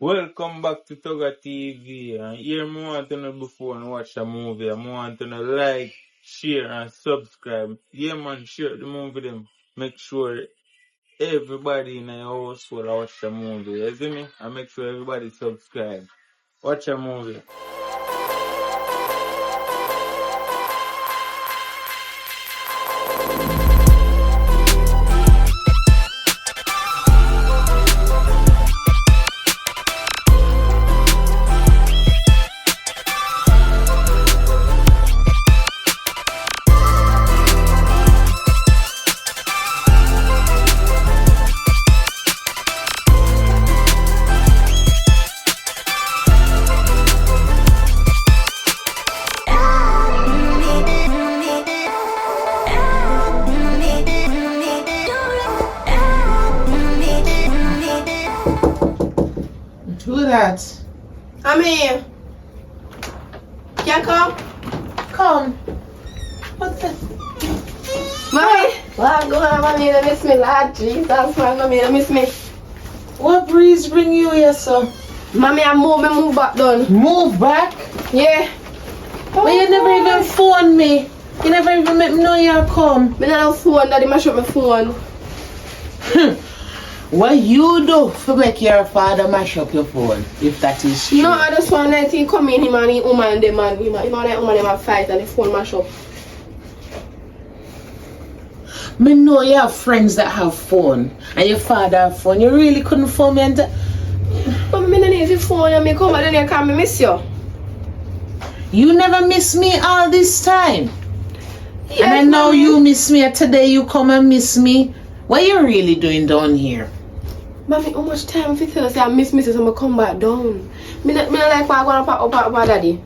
Welcome back to Thuga TV. And here I want to know before and watch a movie. I want to know like, share and subscribe. Yeah man, share the movie them. Make sure everybody in the house will watch the movie. You see me? And make sure everybody subscribe. Watch a movie. Who that? I'm here. Can come? Come. What's that? Mommy! What's going on, mommy? You miss me, Lord Jesus, man. Mommy, you miss me. What breeze bring you here, sir? Mommy, I move back down. Move back? Yeah. But you never even phoned me. You never even let me know you come. Me not have phone, daddy mash up my phone. What you do to make your father mash up your phone, if that is true? No, I just want 19 come in, him and the woman, them and him and that woman, them a fight and the phone mash up. Me know you have friends that have phone, and your father have phone. You really couldn't phone me and But me don't need the phone and me come and then you can me miss you. you never miss me all this time. Yes, and I know mommy. you miss me, and today you come and miss me. What you really doing down here? Mommy, how much time if you tell us I miss Mrs. and I come back down? Me not like what I go up daddy.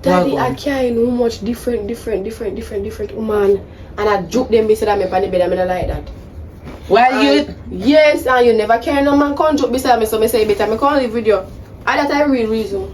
Daddy, I can't know much different woman. And I joke them beside me on the bed and I don't like that. Well, you... Yes, and you never carry no man come joke beside me, so I say better I can't live with you. And that's a real reason.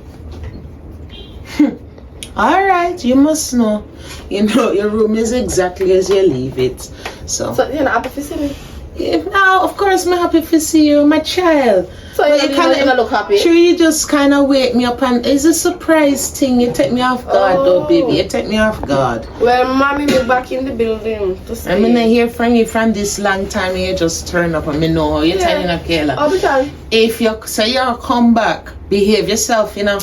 Alright, you must know. You know, your room is exactly as you leave it. So you're not happy to see me? yeah, now, of course, I'm happy to see you, my child. So you don't look happy? Sure, you just kind of wake me up and it's a surprise thing. You take me off guard, though, baby. You take me off guard. Well, mommy, we're back in the building to stay. I mean, I hear from you from this long time and you just turn up and me know how you're telling a Kayla. All the time. If you say you come back, behave yourself, you know.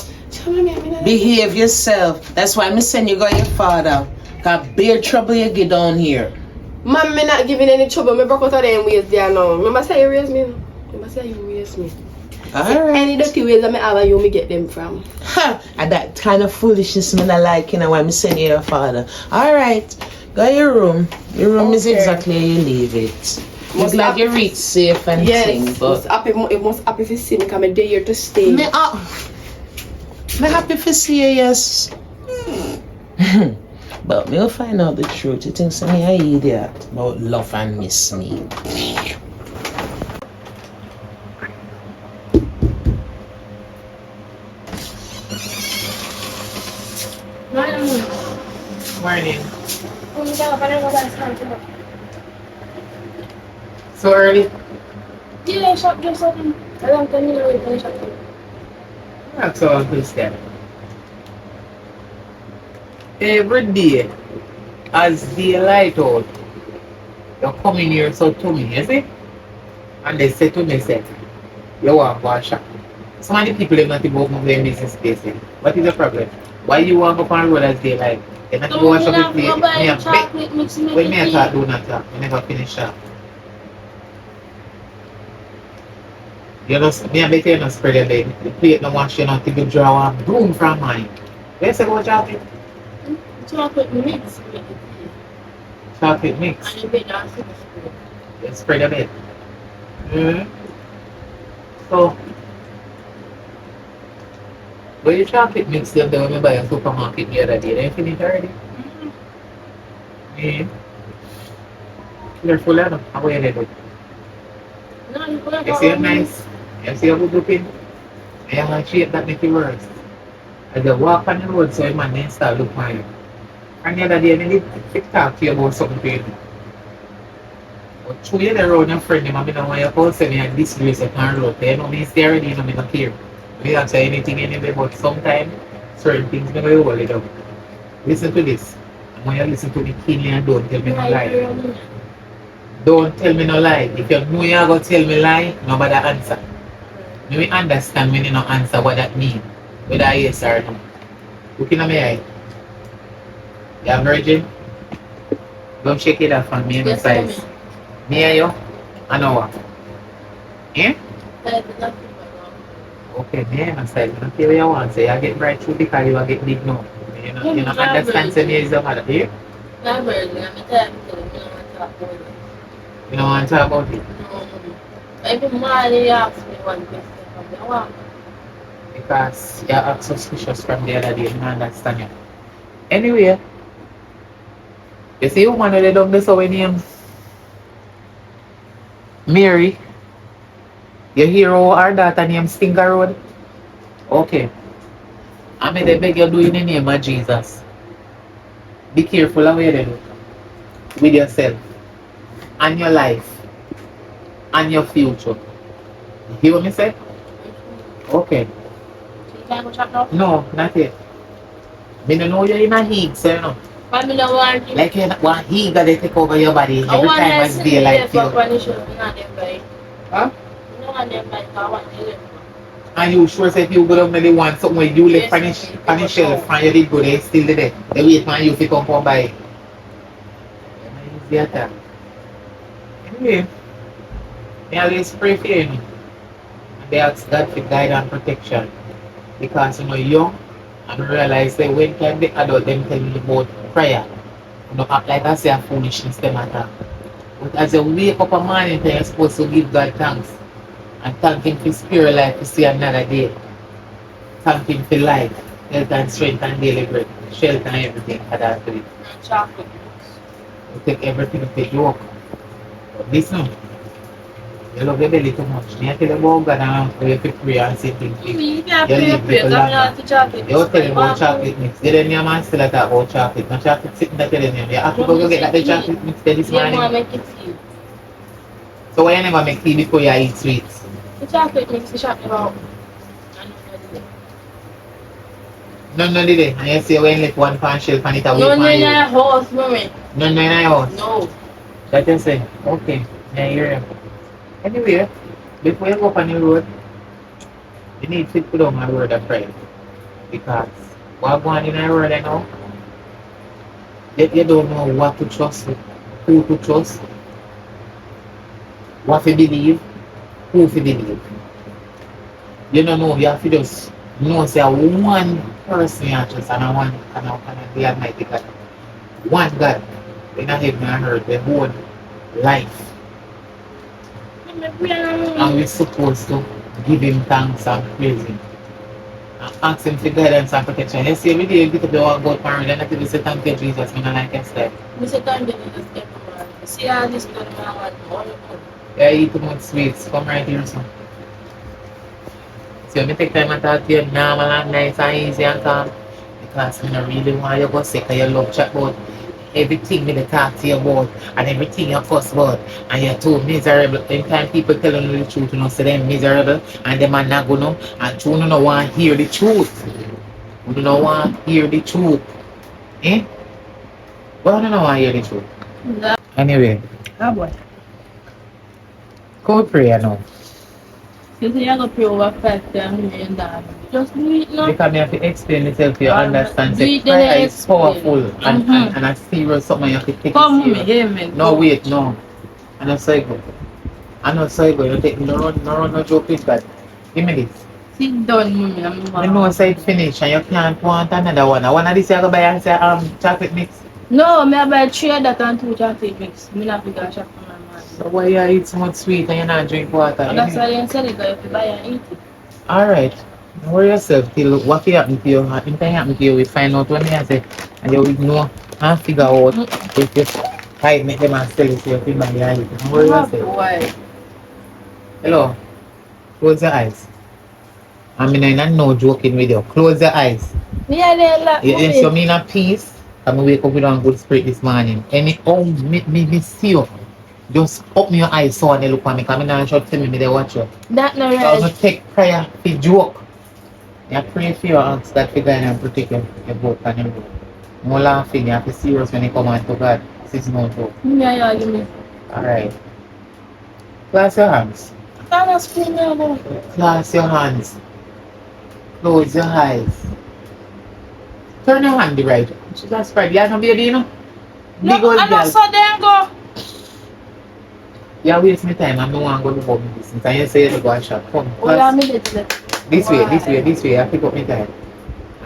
Behave yourself. That's why I'm saying you got your father. Got bare trouble you get down here. Mom, me not giving any trouble. Me broke out of them ways there now. Remember say you raise me? Remember say you raise me? Alright. Any dirty ways that me have you me get them from. Ha! And that kind of foolishness me not like, you know, why I'm saying you your father. Alright. Go your room. Your room is exactly how you leave it. I'm glad you reach safe and things, but it must happy to see me because I'm there to stay. Me happy to see you, yes. But we'll find out the truth. You think some me an idiot about love and miss me. Morning. So early? Yeah, shop just something. I don't tell me to shop. That's all good stuff. Every day, as daylight out, you come in here so to me, you see? And they say to me, say, you want to go and shop. So many people are not even open their business space. What is the problem? Why you want to go on the road as daylight? You're not going to shop with me. When me I talk, do not talk. You never finish shop. You know, me I bet you not spread your leg. The plate no wash you not till you draw a broom from mine. Where's the go chocolate? Chocolate mix. Chocolate mix. And you You spread your bed. So, where you chocolate mix them there when we buy a supermarket the other day? They finish already? They're full of them. How are you doing? No, You see it nice? You see how good looking? I have a shape that make it worse. As you walk on the road, so your man then start look for you. And the other day, I need to talk to you about something for you. But through you the road, your friend, I don't want you to say me and disgrace you on the road. You know me, stay already, you know me not care. We have say anything anyway, but sometimes certain things never hold it up. Listen to this. And when you listen to me keenly and don't tell me no lie. Don't tell me no lie. If you know you're going to tell me lie, nobody answer. You will understand when you don't answer what that means. Whether yes or no. Looking at my eye. You're a virgin? Don't shake it off on me in the size. Me and you? I know what. Eh? Okay, me and I don't care what you want. Say, I get right through because you get big now. You know understand say me is the mother. Eh? You don't want to talk about it? Every morning you ask me one question from the one. Because you act suspicious from the other day, I don't understand you. Anyway, you see you man they done this our name Mary. You hear our daughter named Stinker Road? Okay. I mean they beg you do in the name of Jesus. Be careful of what you do with yourself and your life and your future. You hear what me say? Okay. No, not yet. Me don't know you're in a heat, so you know. But me don't want him. Like you want heat that they take over your body every time it's daylight. I want to And you sure say if you go down there, they want something where you left on the shelf and you did go there, still there. They wait for you to come by. Easy attack. Anyway, I always pray for you. And they ask God for guide and protection. Because you know young and realize that when time the adult them tell you about prayer, you don't act like I say a foolishness them attack. But as you wake up a morning, you're supposed to give God thanks. And thank him for spirit life to see another day. Thank him for life, health and strength and daily bread, shelter and everything for that to it. chocolate. You take everything for joke. But listen, you love your belly too much. You tell about God and you have to pray and say things. You can't pray, I'm not to chocolate. You tell him about chocolate mix. You then your man still talk about chocolate. No chocolate sitting there telling him. You have to go get like the chocolate mix there this morning. Yeah, make it tea. So why you never make tea before you eat sweets? The chocolate makes the chocolate out. No, did it. And you say when you left one pan shelf and it away No, from you. no, horse, mommy. No, in your house. No. That you say. Okay. Yeah, hear him. Anyway, before you go up on the road, you need to put on my word of prayer. Because what going in the road right now, you don't know what to trust, who to trust, what to believe, who to believe. You don't know, you have to just know say one person you trust and one and the Almighty God. One God in a heaven and earth, the whole life. And we're supposed to give him thanks and praise him. And ask him for guidance and protection. You see every day you get up the walk about marriage and you say thank you Jesus, I don't like your style. I say thank you Jesus everywhere. See all this good man want all the good. Yeah, you eat too much sweets. Come right here, son. So you take time and talk to you normal and nice and easy and calm. Because I don't really want you to go sick and you love chat about everything me talk to you about and everything you fuss about and you're too miserable. Anytime people tell you the truth, you know, say they're miserable and them are not gonna and you don't want to hear the truth. You don't want to hear the truth. Eh? Well, I don't want to hear the truth. No. Anyway. Ah, boy. Go pray now. You say you're going to pray over $5 million. Just do it now. Because I have to explain myself to you understand. Do it prayer then is powerful and a serious something you have to take come it serious. Amen. No, wait, no. I know so good. I know so good. You take no run, no joke with God. Give me this. Sit down, mommy. I know say it finished and you can't want another one. I want this you go buy and say chocolate mix. No, I buy 3 of that and 2 chocolate mix. I not go shop for my man. So why you eat so much sweet and you not drink water? And that's why you sell it, if you buy and eat it. Alright. Don't worry yourself till what will happen to you. Anything happen to you, we find out when you say and you will know and figure out if you type make them and sell it to your people and you eat it. Don't worry yourself. Boy. Hello. Close your eyes. I mean I'm not joking with you. Close your eyes. Yeah, they like Yes, you mean a peace. I'm gonna wake up with a good spirit this morning. Any me see you. Just open your eyes so and they look at me. Because I'm not sure tell me they watch you. that no So I'm right. gonna take prayer for joke. I pray for you, ask that for God and protect you, your boat and your road. More laughing, you have to serious when you come on to God. This is no joke. Yeah, give me. Alright. Clasp your hands. That's screaming about. Clasp your hands. Close your eyes. Turn your hand the right. She's not spread. You have no baby, you know? Big old I girl. saw them go. You waste my time. I'm the one going to go with this. And you say you go and shop. Come. Oh, yeah, me get This way. I pick up my time.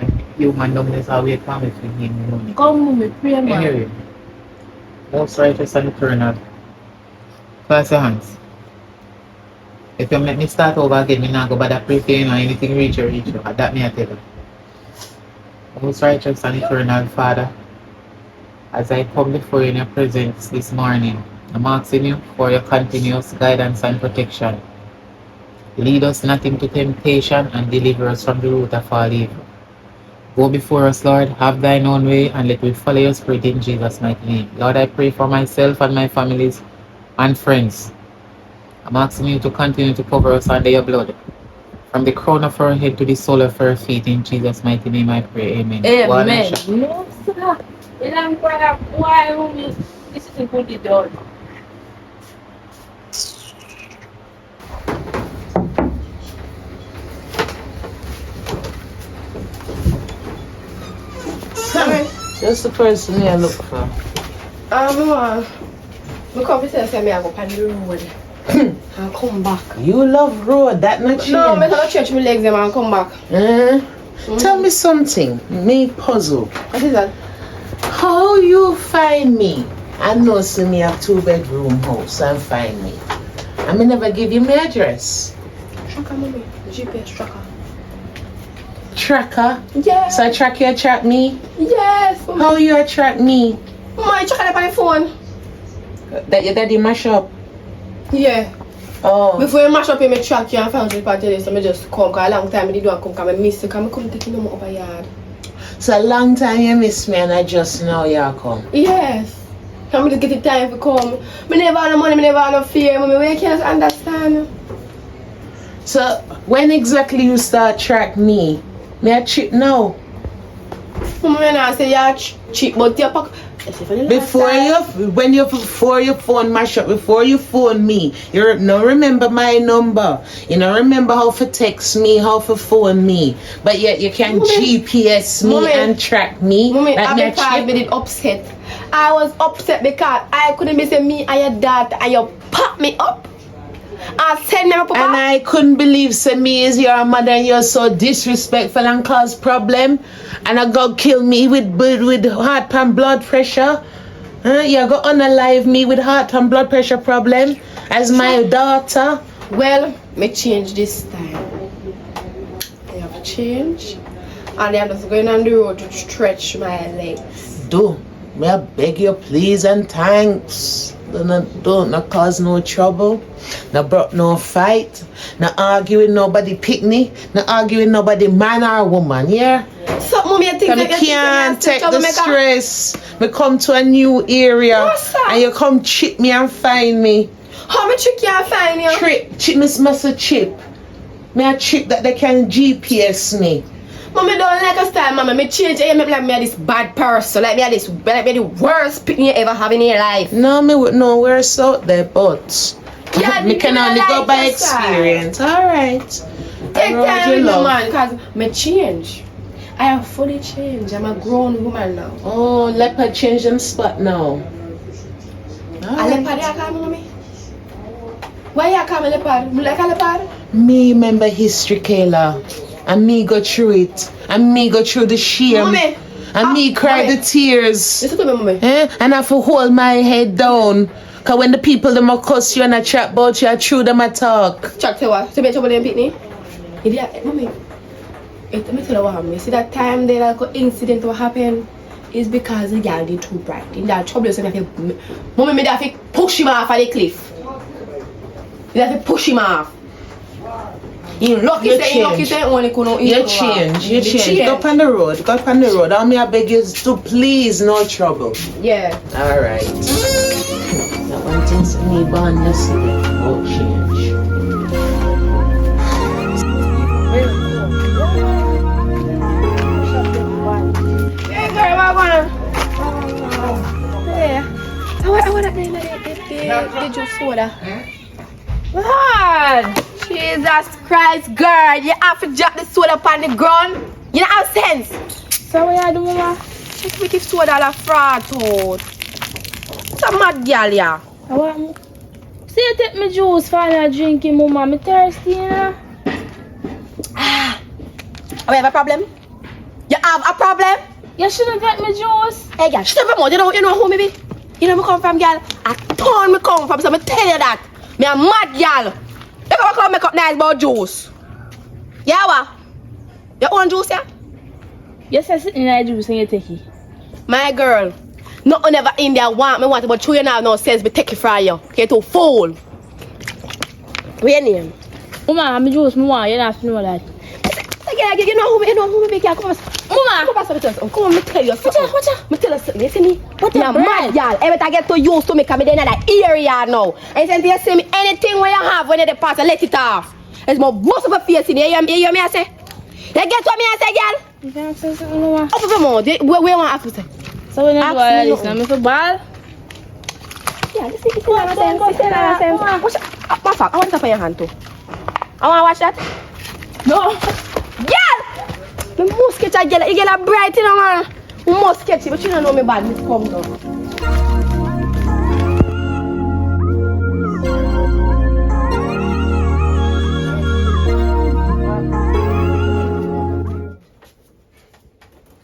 And you man numbness are wait for me to give me money. Come with me, pray, man. Anyway. Most righteous and eternal. Clasp your hands. If you make me start over again, me not go bother pray for you or anything reach you. That me I tell you. Most righteous and eternal Father, as I come before you in your presence this morning, I'm asking you for your continuous guidance and protection. Lead us not into temptation and deliver us from the root of all evil. Go before us, Lord, have thine own way, and let me follow your spirit in Jesus' mighty name. Lord, I pray for myself and my families and friends. I'm asking you to continue to cover us under your blood. From the crown of our head to the sole of our feet, in Jesus' mighty name I pray, amen. Amen. No, sir. It ain't quite a boy, this is a good dog. That's the person I look for. Me come to tell me I go on the road and come back. You love road, that not change. No, I don't stretch my legs and come back. Tell me something, me puzzle. What is that? How you find me? I know see me have 2-bedroom house and find me. I may never give you my address. Tracker, mommy. GPS tracker. Tracker? Yes. So I track you, track me? Yes. Mommy. How you track me? Mama, you track it on the phone. That your daddy mash up? Yeah. Oh. Before you mash up, you track you and find out part of this, so I just come, because a long time I didn't come, because I miss you, because I couldn't take you no more over yard. So a long time you miss me and I just now you come? Yes. I'm just get the time to come. I never have no money, I never have no fear, mommy, you can't understand. So when exactly you start track me? Me a cheap now? Mama, I not say you're cheap, but you're pack. Before your phone mash up, before you phone me, you no remember my number. You don't remember how to text me, how to phone me. But yet you can GPS me and track me. Mommy, I did upset. I was upset because I couldn't be saying me and your dad and you pop me up. I said never papa. And I couldn't believe say me is your mother and you're so disrespectful and cause problem. And I go kill me with heart and blood pressure. You go unalive me with heart and blood pressure problem as my daughter. Well, me change this time. I have changed. And I'm just going on the road to stretch my legs. Do. May I beg you please and thanks. Don't not cause no trouble. Not brought no fight. Not argue with nobody picnic. Not argue with nobody man or woman, yeah? So, mommy, I think I can't take the stress. Me come to a new area and you come chip me and find me. How much you can find you? Chip me must a chip. Me a chip that they can GPS me. Mommy don't like a style, mama. Me change it. Make like me this bad person. Like me the worst picnic you ever have in your life. No, me would know worse out there, but me can only go by experience. Alright. Take time with me, man, because me change. I have fully changed. I'm a grown woman now. Oh, leopard change them spot now. A leopard you call me, mommy? Why you call me leopard? You like a leopard? Me remember history, Kayla. And me go through it. And me go through the shame. Mommy. And me cry the tears. Listen to me, mommy. And I have to hold my head down. Because when the people them a cuss you and a chat about you, I true them a talk. Chat to what? To be trouble them picnic? Mommy. Let me tell you what happened. See that time there that incident what happened is because the girl did too bright. In that trouble, so mommy made have to push him off of the cliff. You have to push him off. You change. You change. Go up on the road. Go up on the road. I beg you to please, no trouble. Yeah. Alright. That one thing's me born yesterday. Oh, change. the juice soda. Lord! Jesus Christ, girl, you have to drop the soda upon the ground. You don't have sense. So what you do, mama? Just make it soda la fraud out. It's a mad girl, yeah. I want. See, you take me juice for not drinking, mama. I'm thirsty, you know. Oh, you have a problem? You have a problem? You shouldn't take me juice. Hey, girl, shut up your mouth. You know who me be? You know where I come from, girl? A town me come from, so I tell you that. Me a mad girl. You come come make up nice about juice. Yeah, what? You own juice, yeah? You say sitting in that juice and you take it. My girl, nothing ever in there want me want, but you now no sense me take it from you. You're too fool. What's your name? Mama, I'm juice, me want. You don't have to know that. You know who me be, girl. Come on. Mama! Come on, come on, me tell you something. Watch out. Me tell you something. You see me? What Me a a mad girl. Every time I get to used to me, because me in that area now. And since you see me, anything where you have when you depart, let it off. It's my bust of a face in you. You hear me I say? You get what me I say, girl? You can't say something, mama. Up with your mouth. Where you want to say? So when you do all Ask me this, now me for ball? Yeah, listen to what I'm saying. Watch out. My fuck, I want to put your hand too. I want to watch that. No. Girl! Me must catch a girl. You get a bright, you know, man. We must catch it, but you don't know me bad. Miss come down.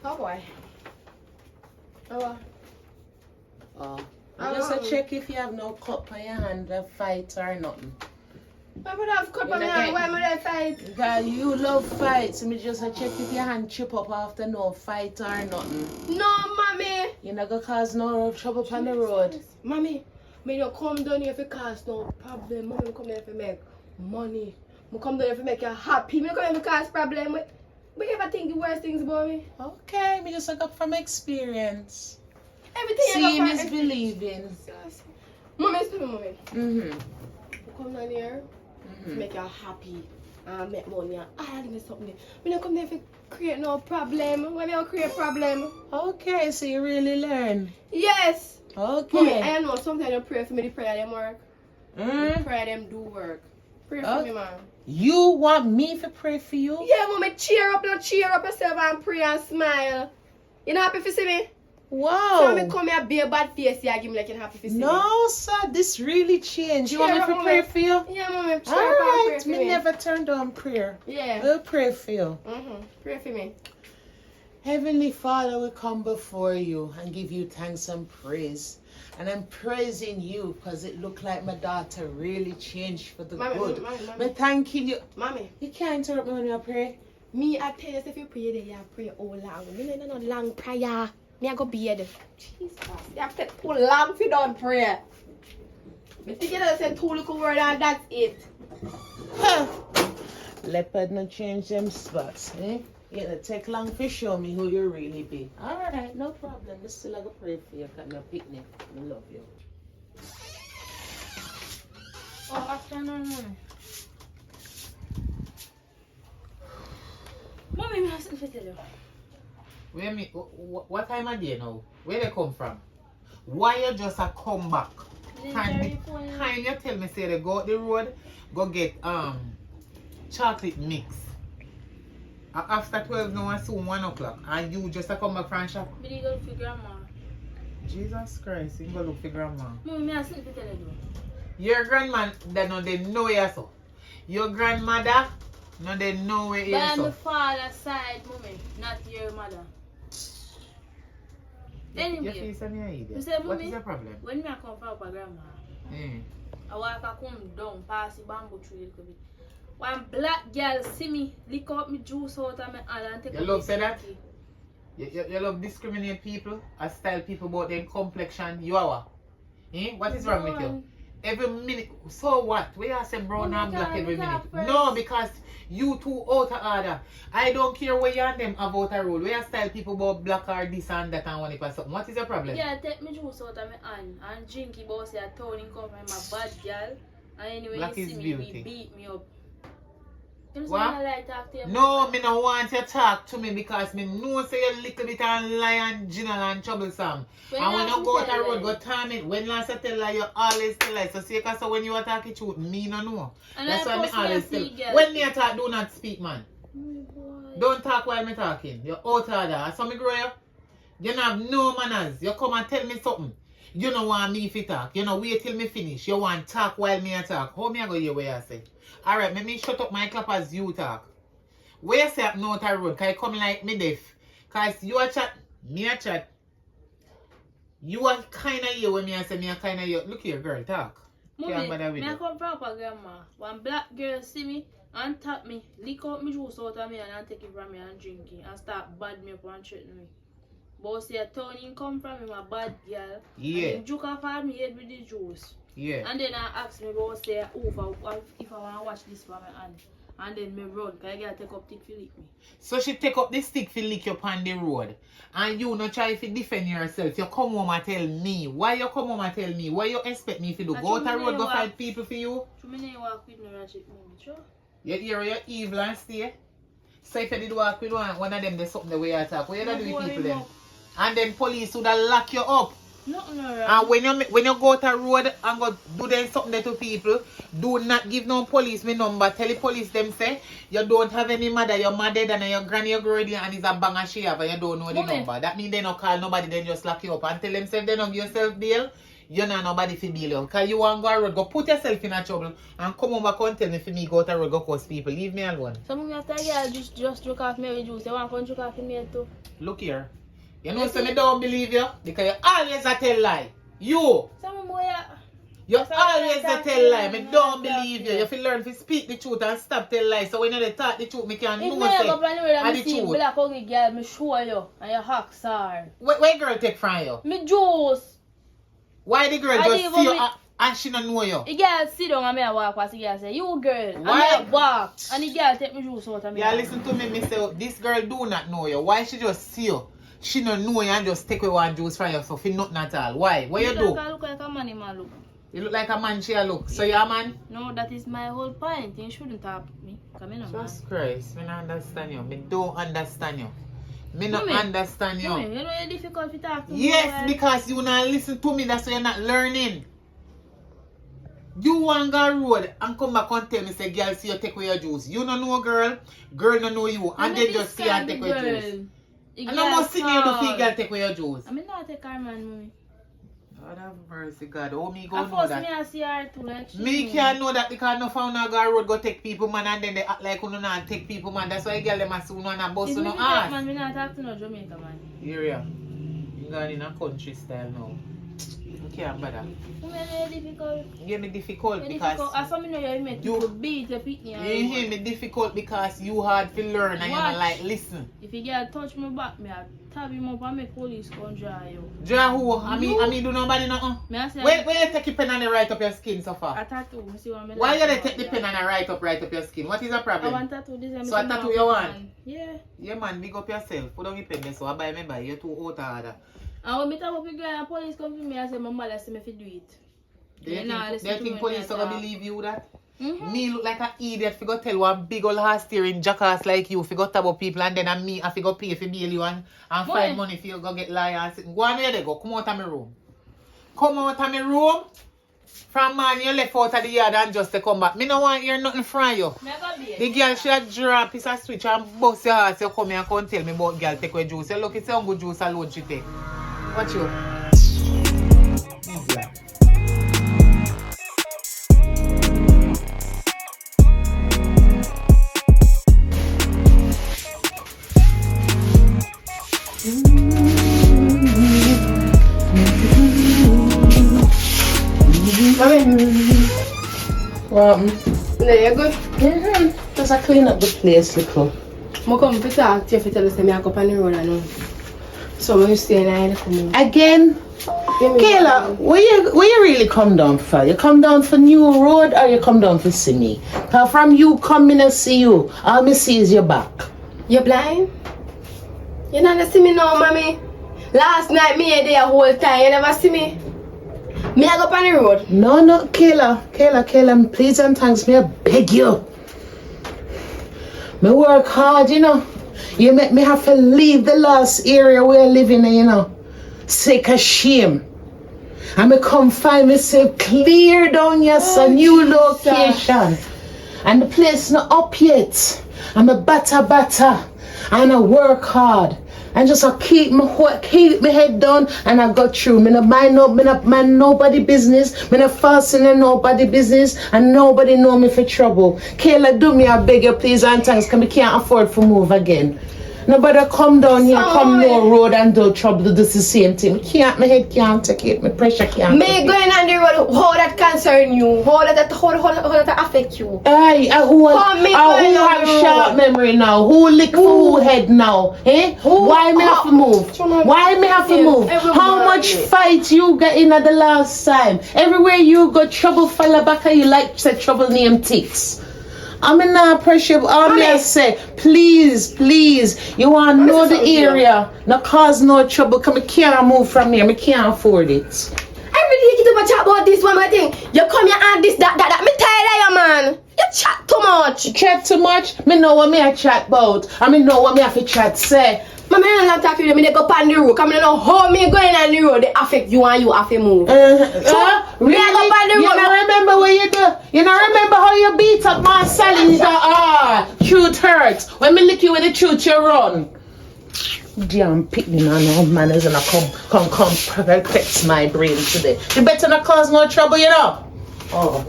Oh boy. Oh. Oh. I just check if you have no cup on your hand, a fight or nothing. I would have cut my hand. Why would I fight? Girl, you love fights. Me just check if your hand chip up after no fight or nothing. No, mommy. You're not gonna cause no trouble on the road. Mommy, me don't come down here for cause no problem. Mommy, I come down here for make money. I come down here for make you happy. Me don't come here for cause problem. But you ever think the worst things about me? Okay, me just look up from experience. Everything Seeing you is believing. Mommy, listen to me, mommy. Mm-hmm. I come down here to make you happy and make money and all of something. Me don't come there for create no problem. Why me don't create problem? Okay, so you really learn. Yes. Okay. Mommy, I know sometimes you pray for me, the prayer them work. The prayer them do work. Pray for me, man. You want me to pray for you? Yeah, mommy, cheer up yourself and pray and smile. You not happy to see me? Wow. So when me come here, be a bad face, you give me like you're happy to see me. No, sir, this really changed. You Cheer want me up, to mommy. pray for you? Yeah, mommy, cheer All up and pray right, for me me. never turned down prayer. Yeah. We'll pray for you. Pray for me. Heavenly Father, we come before you and give you thanks and praise. And I'm praising you because it looked like my daughter really changed for the good. Mommy. I'm thanking you. Mommy. You can't interrupt me when you pray. Me, I tell you, if you pray there, you pray all long. Me no long prayer. Me I go bed. Jesus. You have to take too long if you don't pray. Me think you just say two little words and that's it. Huh. Leopard no change them spots, eh? You know, take long to show me who you really be. Alright, no problem. I still have to pray for you because I'm picnic. I love you. Oh, afternoon, mommy. Mommy, me have something to tell you. Where me? What time of day now? Where they come from? Why you just a come back? Can you tell me say they go out the road, go get chocolate mix. After 12 now and soon 1 o'clock, and you just a come back from shop? Me go look for grandma. Jesus Christ, you go look for grandma. Mommy, me have something to tell you. Your grandma, they know you so. Your grandmother, no, they know where you By so. my father's side, mommy, not your mother. Anyway, Your face and your head. you say, What mommy, is your problem? when me come from my grandma, I walk a come down past the bamboo tree a little bit. One black girl see me lick out my juice out of my hand and take You love say that? You love discriminate people, or style people about their complexion. You are what? What is wrong with you? Every minute, so what? We are saying brown and black every minute. No, because you two out of order. I don't care where you and them about a rule. We are style people about black or this and that and one if something. What is your problem? Yeah, take me juice out of my hand and drink it, but say a town in come from my bad girl. And anyway, Black you is see me, beauty. he beat me up. You What? I like talk to you. No, me no want you to talk to me because me know say you little bit and lie and general and troublesome. And when you go out the road, go time it. When last I tell lie, you always tell lie. So see, because when you attack it truth, me no know. And that's why me always tell. When me attack, do not speak, man. Don't talk while me talking. You're out of order. So me grow you. You don't have no manners. You come and tell me something. You don't want me to talk. You know, wait till me finish. You want to talk while me talk. How me I go hear what you say? Alright, let me shut up my clap as you talk. Where you say up north the road? Can you come like me deaf? Because you a chat, me a chat. You are kind of here when me I say me a kind of here. Look here, girl, talk. Mommy, me I come from a grandma. One black girl see me and tap me, lick out me juice out of me and take it from me and drink it and start bad me up and threaten me. But see a turning come from him a bad girl. Yeah. And he juke off on me head with the juice. Yeah. And then I ask me about say if I want to watch this for my hand. And then me run, because I gotta take up stick for lick me. So she take up the stick for lick you on the road. And you no try to defend yourself. You come home and tell me. Why you come home and tell me? What you expect me to do? Go out the road, go fight people for you? So me never walk with no ratchet moment, sure? You hear you're evil and stay. So if you did walk with one of them, there's something the way you talk. What you do with people then? And then police would have lock you up. Nothing around. And when you go to the road and go do them something there to people, do not give no police me number. Tell the police them say you don't have any mother, your mother and your granny you grow there and it's a banger she have and you don't know the number. That means they don't call nobody, then just lock you up and tell them say they don't give yourself bail. You know nobody for bail you. Because you want to go road, go put yourself in a trouble and come over and tell me for me go to road, go cause people. Leave me alone. Some of me after girl just joke off me with juice. They want to joke off me too. Look here. You know, so me don't believe you because you always a tell lie. You always a tell lie. Me don't believe you. You have to learn to speak the truth and stop tell lies. So when you talk the truth, me can know say the truth. Black ugly girl, me show you and you hack sir. Where girl take from you? Me juice. Why the girl just see you and she don't know you? The girl sit down and me a walk past the girl say, you girl. Why? And me a walk. And the girl take me juice out of me. Yeah, listen to me say, this girl do not know you. Why she just see you? She don't know you and just take away one juice from you, so for nothing at all. Why? What you do? Look like a man, he man look. You look like a man, she a look. So you a man? No, that is my whole point. You shouldn't have me. Come in, man. Jesus Christ, me don't understand you. Me don't understand you. Me not understand you. Mommy, you know it's difficult to talk to me. Yes, because you not listen to me, that's why you're not learning. You want to go road and come back and tell me, say, girl, see you take away your juice. You don't know girl don't know you, and then just see and take away your juice. And I must see you to see girl take away your juice. I mean not take her man, mommy. God have mercy, God. Oh, me go I know that. Me I see her too, like me can't know that because no found a girl road go take people man and then they act like you not take people man. That's why girl them a soon and a bust no ass. Man, me not talk to no Jamaica man. Here ya. You gone in a country style now. You can't bother. It's difficult. Yeah, me difficult because I saw me know you meant to beat the picnic. You hear me difficult because you hard to learn and you not like listen. If you get touch me back, me I tap him up and make police come dry you. Dry who? I mean do nobody nothing. Where you take the pen and write up your skin so far? A tattoo. See what I mean? Why you take the pen and write up your skin? What is the problem? I want tattoo. This so a tattoo you want? Yeah. Yeah man, big up yourself. Put on your pen there so I buy me buy. You're too out of order. And when me talk about the girl and police come to me and say my mother say me fi do it. Do you think police are gonna believe you that? Me look like an idiot if you go tell one big old ass steering jackass like you if you go tab up people and then me if you go pay for bail you and find money if you go get liars. Go on where they go. Come out of my room. Come out of my room. From man you left out of the yard and just to come back. Me no want to hear nothing from you. The girl she a drop piece of switch and bust your ass. You come here and come tell me about girl take away juice. You look it's some good juice alone she take. Watch you. Easy. What? There you go. Just a clean up the place, little. I come to talk to you if you tell us that I go up on the road and so I'm staying there come again? Kayla, where you really come down for? You come down for New Road or you come down for see me? Cause from you coming and see you, all me see is your back. You blind? You never see me now, mommy? Last night me there the whole time, you never see me? Me I go up on the road? No, Kayla, please and thanks me, I beg you. Me work hard, you know. You make me have to leave the last area where I live in, you know. Sick of shame. And me come find myself clear down here, a new location. And the place not up yet. I'm a batter. And I work hard. And just I keep my head down and I go through. Me not mind nobody business. Me not fasten in nobody business. And nobody know me for trouble. Kayla, do me, I beg you please and thanks, because me can't afford to move again. Nobody come down here, come no road and do trouble, do the same thing. My head can't take it, my pressure can't take it. Me going on the road, how that concern you? How that affect you? Aye, who have sharp memory now? Who lick for who head now? Eh? Why me have to move? Why me have to move? How much fight you get in at the last time? Everywhere you go, trouble fall back and you like say trouble name ticks. I'm in that pressure. All me say, please, you want to know the area. Not cause no trouble, because I can't move from here. I can't afford it. Every day you do chat about this one, my thing. You come here and this, that. Me tired of you, man. You chat too much. You chat too much? Me know what me I chat about. I mean know what me have to chat say. Mama, I don't talk to you. Me go on the road. Come, I know how me going on the road. They affect you and you have to move. Really? Me go on the road. You don't remember what you do? You don't remember how you beat up my Sally? Truth hurts. When me lick you with the truth, you run. Damn picking on no manners and I come protect my brain today. You better not cause no trouble, you know. Oh.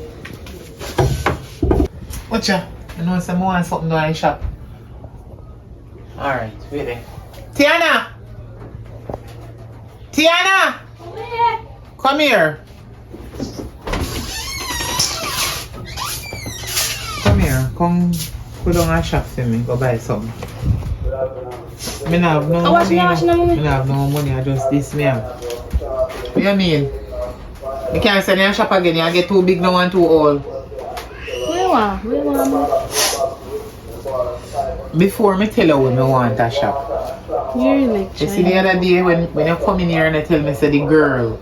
Watch ya. You know some more something down in shop. Alright, wait there. Tiana! Come here. Come put on a shop for me. Go buy something. Me not have no money. Me not have no money. I just this me have. What you mean? You can't send you a shop again. You get too big now and too old. Where you want? Before me tell you when I want a shop. You're like You see the other day when you come in here and you tell me say the girl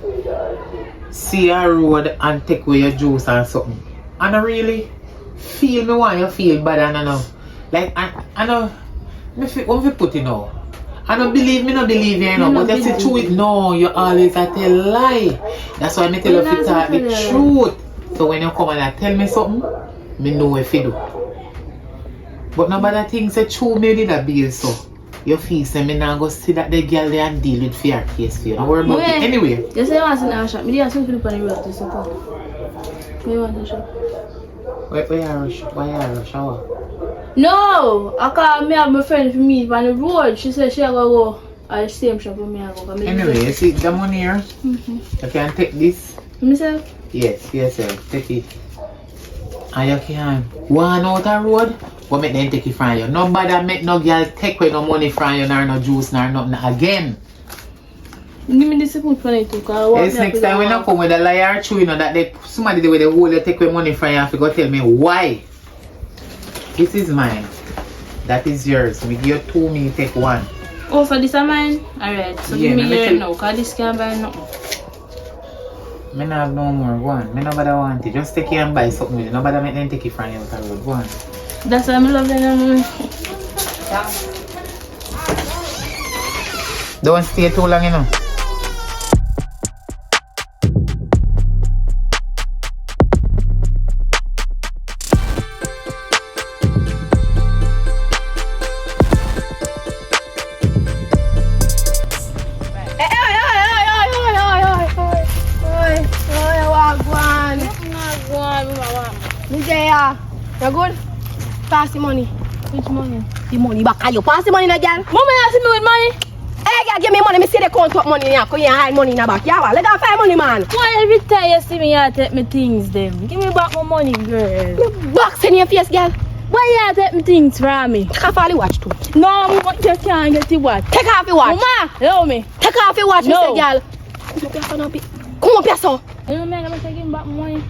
see a road and take away your juice or something. And I really feel me want you feel bad and I know. Like I know me feel what we put it now. I don't believe you know, but you say truth no, you always a tell lie. That's why I tell you to talk the truth. So when you come and I tell me something, me know if you do. But nobody thinks say true me did a bill so. You feel say me now go see that the girl there and deal with fear case for you. Don't worry about it anyway. You say you want to see a shop. Me did something on the road to support. Where you want to shop? Why you rush? No! I call me have my friend for me on the road. She said she go at the same shop with me. Anyway, you see the money here? You can take this. Myself? Yes, take it. And you can one out the road, but make them take it from you. Nobody make no girl take away no money from you, nor no juice, nor nothing again. Give me this food for it too, yes, next time when I come with a liar true, you know that somebody with the whole take away money from you, have to go tell me why. This is mine. That is yours. We give you two, me take one. Oh, so this is mine? Alright, so yeah, give me here now, because this can't buy nothing. I don't have no more. Go on. I nobody want it. Just take it and buy something with it. Nobody make them take it from you out the road. Go on. That's why I love them. Don't stay too long, you know. You good? Pass the money. Which money? The money back. Are you pass the money now, girl? Mama asking me with money? Hey, girl, give me money. Me see they count up money now. Cause you hide money in the back. Yeah, let them find money, man. Why every time you see me, you take me things, them? Give me back my money, girl. Me box in your face, girl. Why you take me things from me? Take off all the watch too. No, you can't get the watch. Take off the watch. Mama, help me. Take off the watch, no. Mr. Girl. Come up here, son. You know, I'm taking him back my money.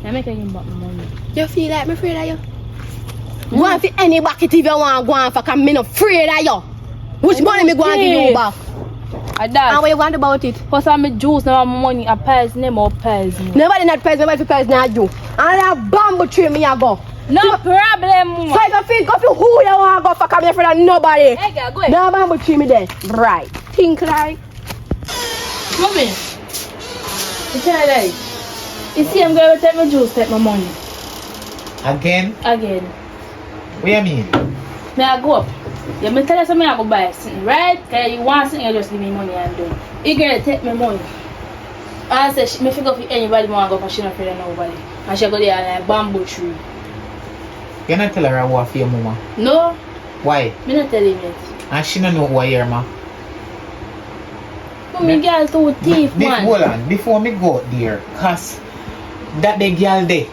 I'm taking him back my money. You feel like me afraid of you? Go on for any bucket if you want to go on for, because I'm not afraid of you. Which money me go and give you back? At that. And what you want about it? Because I'm a juice, now my money, a pies name or pies. Nobody not pies, nobody for pies not you. And that bamboo tree me a go. No problem, So mama. I can feel go to who you want to go fuck. I'm your friend and nobody. Hey, girl, go ahead. No man but treat me there. Right. Think like. Mommy, you tell her like, you see, I'm going to take my juice, take my money. Again? Again. What you mean? May I go up? You may tell us something I go buy something, right? Because you want something, you just give me money and do. You girl take me money. I said, she may figure if anybody want to go, because she not afraid of nobody. And she go there like bamboo tree. You not tell her I want for your mama. No, Why? me not tell him it. And she don't know who I am, ma. Mommy, girl too thief, man. Hold on, before me go out there, cause that the girl there,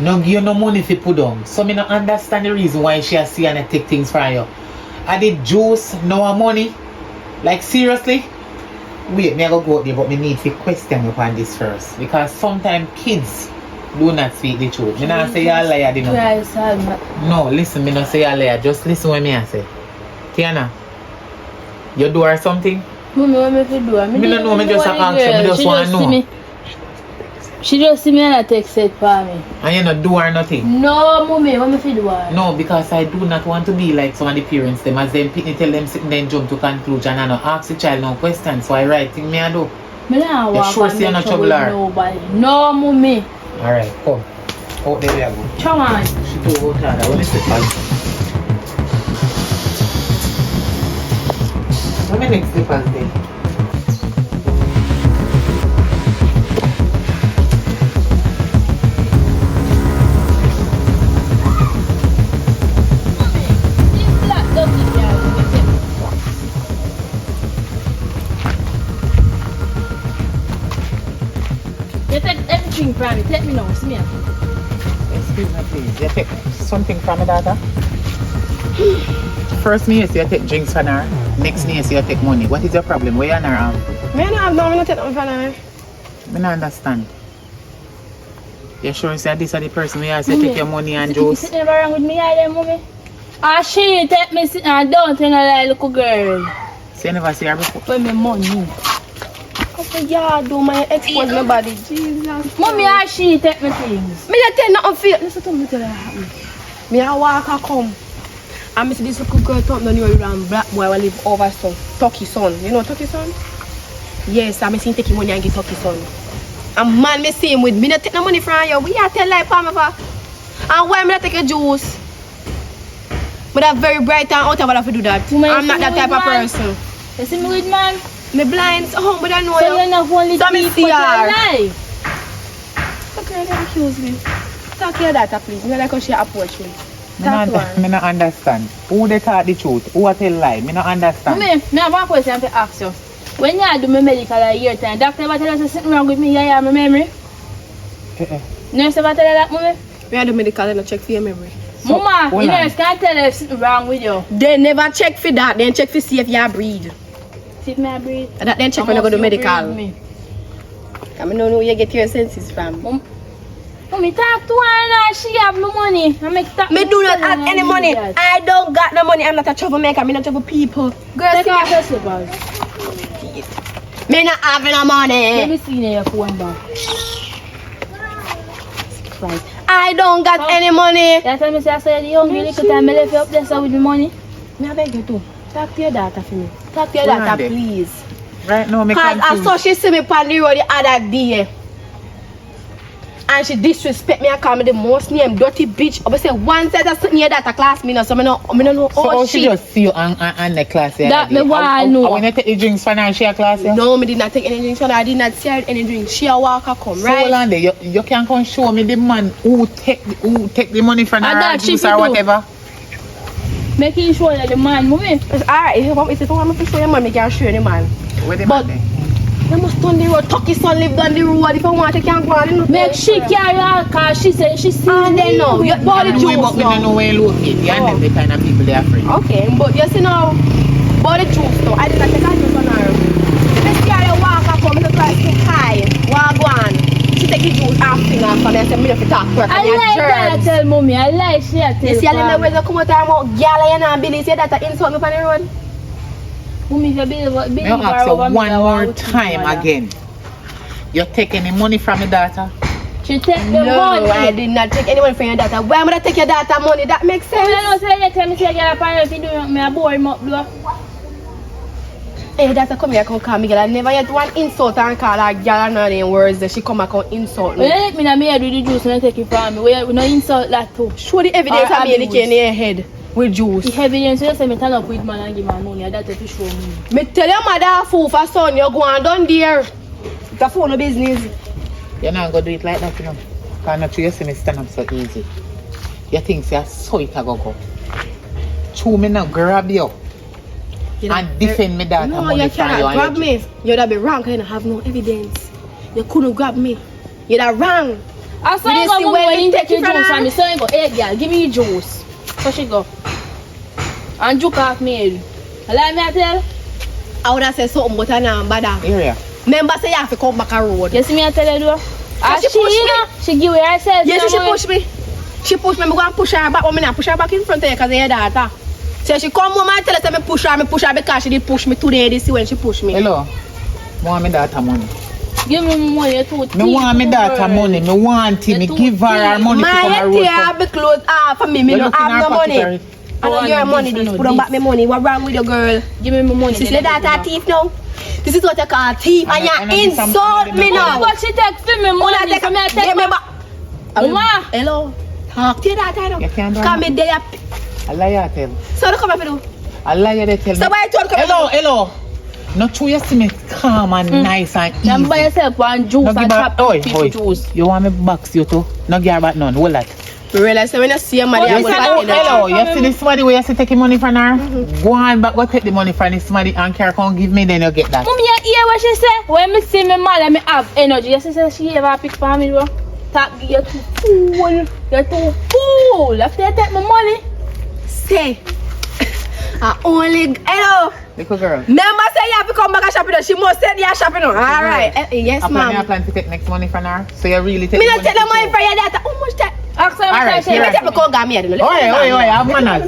no give you no money if you put on. So me not understand the reason why she has see and take things from you. I did juice, no money. Like seriously? Wait, me I go out there, but me need to question you upon this first. Because sometimes kids do not speak the truth. Me not say you're a liar, you know. Try sad, No, listen, me not say you're a liar. Just listen what me I say. Tiana, you do her something? Mommy, what me fi do? Me don't know, me just ask you, me just want to know. She just see me and I text it for me. And you not do her nothing? No, mommy, what me fi do her? No, because I do not want to be like some of the parents them as them pick tell them sitting then jump to conclusion and not ask the child no questions. So I right thing me I do. Me nah You walk sure and say you're make not trouble with trouble nobody. No, mommy. Alright, come. Out there we go. Come on. She go out there. When is the pants? When my next slippers there? You take everything from me. Take me now. See me. Excuse me please. You take something from my daughter? First me you say you take drinks from her. Next me you say you take money. What is your problem? Where you on her arm? Me no have no, me not take nothing from her. I don't understand. You sure you say this is the person where you say take your money and juice? Sit never wrong with me either, mommy. Ah, she take me sit and don't tell her like little girl. So you never see her before? Where me money? Okay, yeah, do my expose my body. Jesus. Mommy, ah, she take me things. Me not take nothing for you. Listen to me tell her happen. Me a walk a come. And me see this little girl talk down the road and black boy will live over son. Tucky son. You know Tucky son? Yes, I me see him taking money and give Tucky son. And man me see him with me not take no money from you. We are tell like palm for. And why me not take a juice? But that very bright and out of what to do that. I'm not that type of person. You see me with man? Me blind, so but I know So you. you're not only So me thief, see but her. you lie. Okay, don't accuse me. Talk to your daughter, please. Me like how she approach me. Talk to her. Me not understand. Who they tell the truth? Who tell lie? Me not understand. Mommy, I have one question to ask you. When you do my medical a year time, doctor ever tell us there's something wrong with me? Yeah, my memory. Nurse ever tell you that, mommy? Me do medical and check for your memory. Mama, hold the on. nurse can't tell you if something wrong with you. They never check for that. They check for see if you breathe. See if I breathe. And that then check when you go to medical. I mean, don't know where you get your senses from. Mommy, talk to her now. She have no money. I make talk. Me do not have any money. I don't got no money. I'm not a troublemaker. I'm not trouble people. Girl, Take see off me. your slippers. Me not having no money. Let me see your phone back. Right. I don't got any money. That time I say I saw you the hungry little time I left you up there so with the money. Me I beg you to. Talk to your daughter for me. Talk to your Hold on daughter, there. please. Right now, me Cause I confused. saw she see me on the road the other day. And she disrespect me and call me the most name dirty bitch. I say one set of something here that a class me now, so I don't know So all how she shit. just see you and the class here? That me want know. When you take the drinks from her and she a class here? No, me did not take any drinks from her. I did not see her any drinks. She a walk a come, So right? hold on there. You can come show me the man who take the money from her And that or juice she or do. whatever. Making sure that the man, mommy. It's alright. If you want me to show your man, me can show you the man. Where the But- man there? You must turn the road. Tucky son live down the road. If you want, you can go on. Make she carry her cause she said she see And then no, you bought the Me juice don't know now. where you locate. You and them the kind of people they are afraid. Okay, but you see now, bought the juice now. I did not take a juice on her. This girl you walk up from the class say hi, walk on. She take the juice half thing off and then say me have to talk to her. I like that I tell mommy. I like she I tell You see, I her. let me come out and walk. Girl, you know, Billy say that I insult me on the road. Mommy, if you believe Me ask you one more time again. You take any money from your daughter? She take the money. No, I did not take any money from your daughter. Why am I take your daughter money? That makes sense. I don't say you tell me say girl if you do me I bore him up though. Hey, daughter, come here, come call me, girl. I never yet one insult and call her girl and her name words that she come back and insult me. When you let me in my head with the juice and I take it from me, we no insult that too. Show the evidence of me in your head with juice. The evidence you say me turn up with man and give my money, and that's to show me. Me tell your mother fool for son, you go and done there. It's a phone business. You're not going to do it like that, you know. Because not you see me stand up so easy. You think you're so it a go. Chew me now, grab you. And defend me that. No, you cannot grab me. You'd be wrong because you don't have no evidence. You couldn't grab me. You're wrong. I saw you go when you take your juice from me. So you go, hey girl, give me your juice. So she go. And juke off me. Allow me to tell? I would have said something but I know bad. Area. Remember say you have to come back a road. You see me I tell you though? She push me. She give her herself. Yes, she push me. She push me. I'm going to push her back. I'm going to push her back in front of you because of your daughter. So she come home and tell us that I push her because she did push me today. This is when she pushed me. Hello. I want my daughter money. Give me money, you're too I want my daughter money. I want him. I give her money to come and road. My tear be closed off for me. I don't have no money. I don't your money. This put on back my money. What wrong with your girl? Give me my money. This is the daughter thief now. This is what you call thief. And you insult me now. But she take for me money. Give me back. Hello. Talk to your daughter now. You can't do Come in there. I lie you tell. So look come here. I lie you tell me. So why you told come Hello. Not true, you see me calm and nice and easy. You buy yourself one juice and chop people juice. You want me box you too? No give her back none. Hold that. Realize when you see a money, hello. You see this somebody where you see taking money from her? Go on back, go take the money from this somebody and care come give me, then you get that. Mommy, you hear what she say? When me see me mother, me have energy. You see she ever pick for me, bro? Tap, you're too fool. You're too fool. After you take my money. Say, I only hello. Little girl. Remember say you have to come back and shopping. She must say you shopping. Alright. Yes, ma'am. I plan to take next money from her. So you really take me not take the money from your daughter. How much that? Alright, me take me call me. Have manners.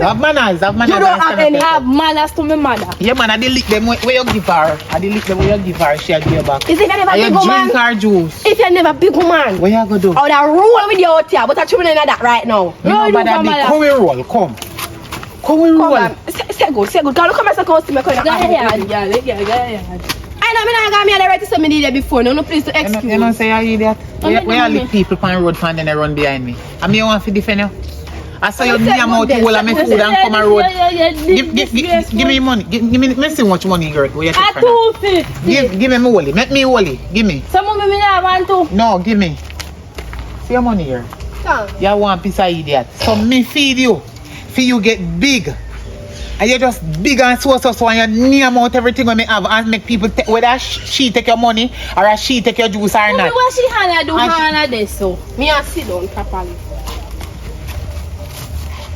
You don't have any. Have manners to my mother. Yeah, man, I delete them where you give her. She'll give you back. Is it never big woman? Drink her juice. If you're never big woman. What you gonna do? I would have roll with you out here, but I'm chewing in that right now. No, but come we roll, come. Come we roll. Say good. Can you come and say see me? Go ahead. I know me not got me the right to say me did that before. No, please to excuse. You know say you idiot. Where you leave people on the road and then they run behind me. I mean you want to defend you? I saw you damn out you all my food and come on road. Give me money. Give me see much money, girl. Where you take from? 250. Give me my wally. Make me wally. Give me. Some of me not want to. No, give me. See your money here. You want piece of idiot. So me feed you. For you get big. And you're just big and so and you name out everything when me have and make people take whether she take your money or she take your juice or not. What she Hannah do Hannah this so? Me and sit down properly.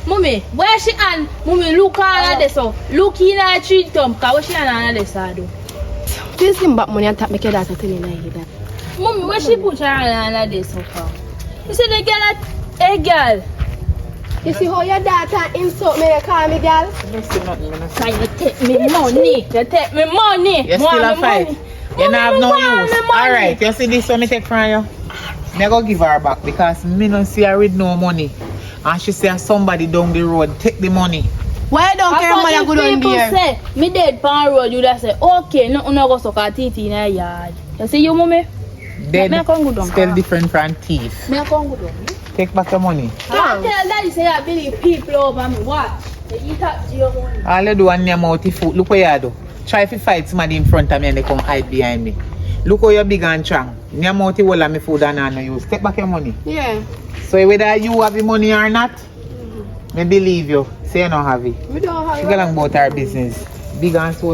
Mommy, where she and mommy look Hannah this so? Look in her tree thumb, cause what she Hannah this do? Please give back money and take make your daughter tell me that. Mommy, where she put her Hannah this so for? You see the girl that hey girl. You see how your daughter insult me, you call me girl? Can you take me money? You take me money. You still a fight. You don't have no use. Alright, you see this one me take from you? Me go give her back because me don't see her with no money. And she say somebody down the road take the money. Why don't care money go down there? Say, me dead pan road, you just say, okay, no go suck a teeth in a yard. You see you mommy? Dead spell different from thief. Me come go down. Take back your money. I tell daddy say I believe people over me. What? They eat up to your money. All you do and your mouth food. Look what you do. Try to fight somebody in front of me and they come hide behind me. Look how you're big and strong. Your mouth will have me food and I no use. Take back your money. Yeah. So whether you have the money or not, me believe you. Say you don't have it. We don't have it. She go along about our business. Big and so.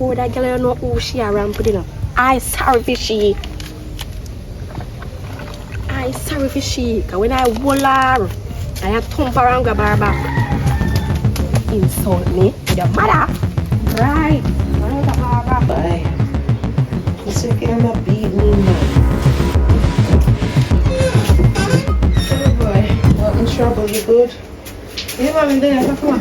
Oh, that girl you know who she around putting up. I sorry for she. I sorry for she. Cause when I hold her, I have thump around grab her back. Insult me with your mother. Right. Bye. You say you're not beating me now. Oh boy. Not in trouble, you good? Yeah, mommy, then come on.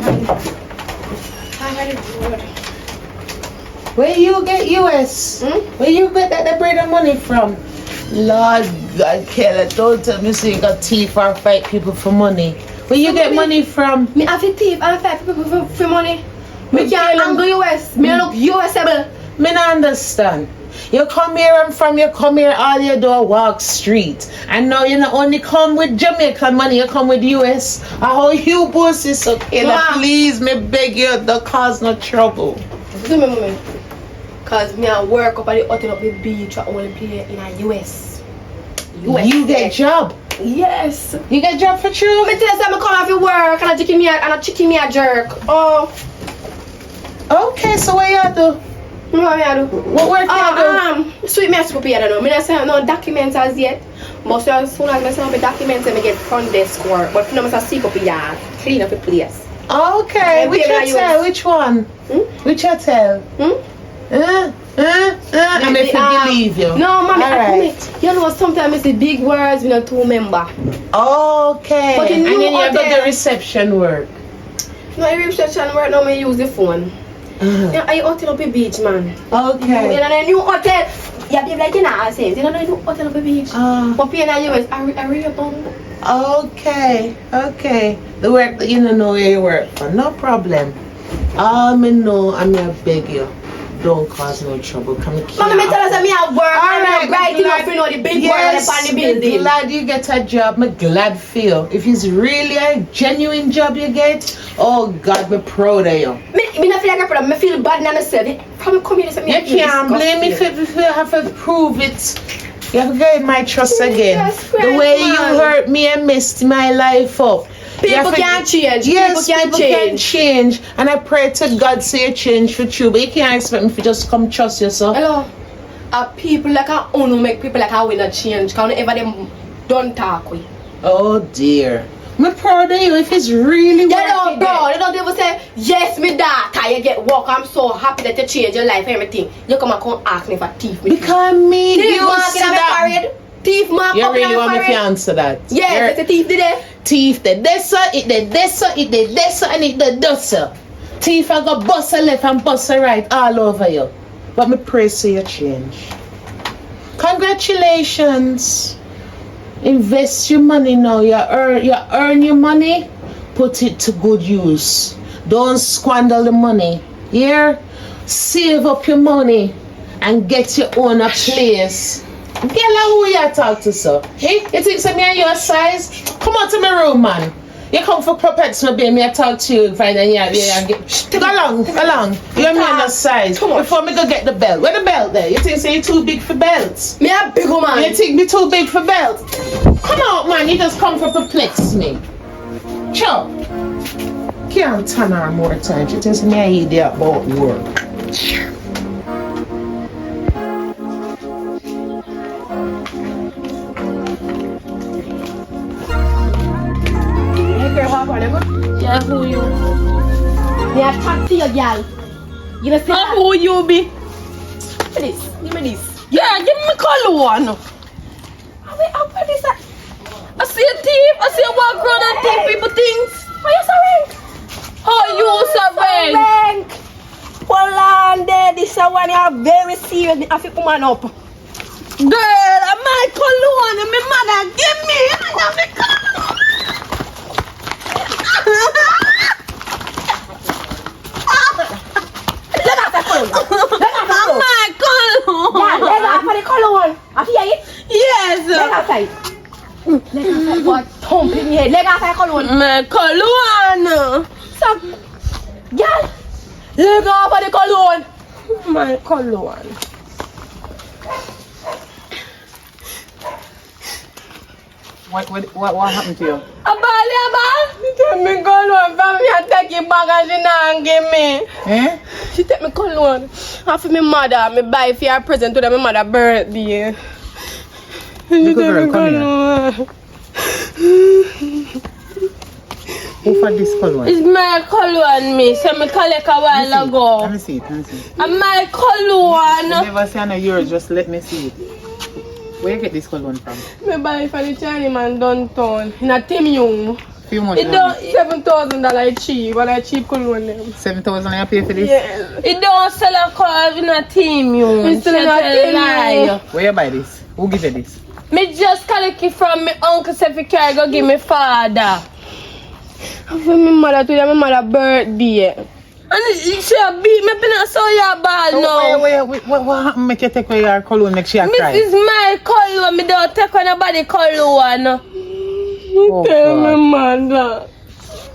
Where you get US? Where you get that the bread and money from? Lord God, Kayla, don't tell me so you got thief or fight people for money. Where you get money from? Me have a thief and fight people for money. Me can't angle US. Me look USable. Me not understand. You come here and from you come here all you do walk street. And now you not only come with Jamaican money, you come with US. How you boss is so Kayla, please, me beg you, don't cause no trouble. Do me moment. Cause me I work up at the hotel up the beach I only play in a US. You get job. Yes. You get job for true? Me tell you I'm come off your work and I chicken me a jerk. Oh. Okay, so what you do? What me I do? What work you do? Sweet me a scoop here, I don't know. Me not say no documents as yet. But as soon as I send up the documents, I get front desk work. But for now I see up here, clean up the place. Okay, which hotel? Which one? Which hotel? I'm if I believe you. No, mommy, right. you know sometimes it's the big words we not to remember. Okay. But and then you have got the reception work. No, the reception work now me use the phone. Yeah, I hotel up the beach, man. Okay. You know the new hotel. Yeah, be like you know, I say, you know the new hotel up the beach. But pay in the US, I really don't. Okay. The work that you don't know where you work for, no problem. All me know, I may beg you. Don't cause no trouble. Come here. Mama, me tell us that me have work. I'm bright enough to know the big work on the building. I'm glad you get a job. I'm glad for you. If it's really a genuine job you get, oh God, I'm proud of you. Me not feel like I'm proud. Me feel bad in myself. Come here, say me. You can't blame me if you have to prove it. You have to gain my trust again. The way you hurt me and messed my life up. People can change. Yes, people can change. And I pray to God say you change for true. But you can't expect me to just come trust yourself. Hello. People like I only make people like I will not change. Because whenever them don't talk with. Oh dear. I'm proud of you if it's really working. You know, bro, you don't ever say, yes, me daughter, you get work. I'm so happy that you change your life, everything. You come and ask me for teeth. Because me, thief you mark in my parade. Thief mark you up really in want my me to answer that? Yes, it's a thief did it. Thief did this, it did this, it did this, and it did this. Thief I got bust a left and bust a right all over you. But me pray so you change. Congratulations. Invest your money now. You earn your money, put it to good use. Don't squander the money. Here, save up your money and get your own a place. Girl, who you talk to, sir? Hey, you think so me and your size? Come on to my room, man. You come for puppets, my baby. Me I talk to you, find and go along. You're me and your size. Before me go get the belt. Where the belt there? You think so you too big for belts? Me a big man. You think me too big for belts? Come on, man. You just come for perplex me. Sure. Can't turn her more times. You think so me I idiot about work. Yeah, who you? Me a talk to you, girl. You know say Who you be? Give me this. Yeah, give me Cologne. What is that? I see a thief. I see a walk around and take people things. Why you so rank? How you so rank? Hold on there. This is one you are very serious. Me have to come on up. Girl, my Cologne. My mother give me. My Cologne. Yeah, leg off for the Cologne. I hear it. Yes. Leg outside. Leg outside. What? Thump in here. Leg outside Cologne. My Cologne. So, girl, leg off for the Cologne. My Cologne. What happened to you? She take me Cologne from me and take it back and she not give me. Eh? She take me Cologne. After my mother, me buy for her present to my mother's birthday. She Little girl, take me come Cologne. Who for this Cologne? It's my Cologne, me. So me collect a while ago. Let me see it. And my Cologne. I never see no yours, just let me see it. Where you get this Cologne from? Me buy for the Chinese man downtown. In a Tim Young. Few months. It don't $7,000 cheap, but I cheap Cologne them. 7,000 you pay for this? Yes. It don't sell a car in a Tim Young. It's still in a Tim Young. Where you buy this? Who give you this? Me just collect it from my uncle so if he carry go give me father. For my mother today, my mother birthday. And she a beat me, I saw your ball now. Wait, what happened make you take away your cologne make she a cry? This is my cologne, me don't take on nobody cologne. Oh, Tell my God. mother.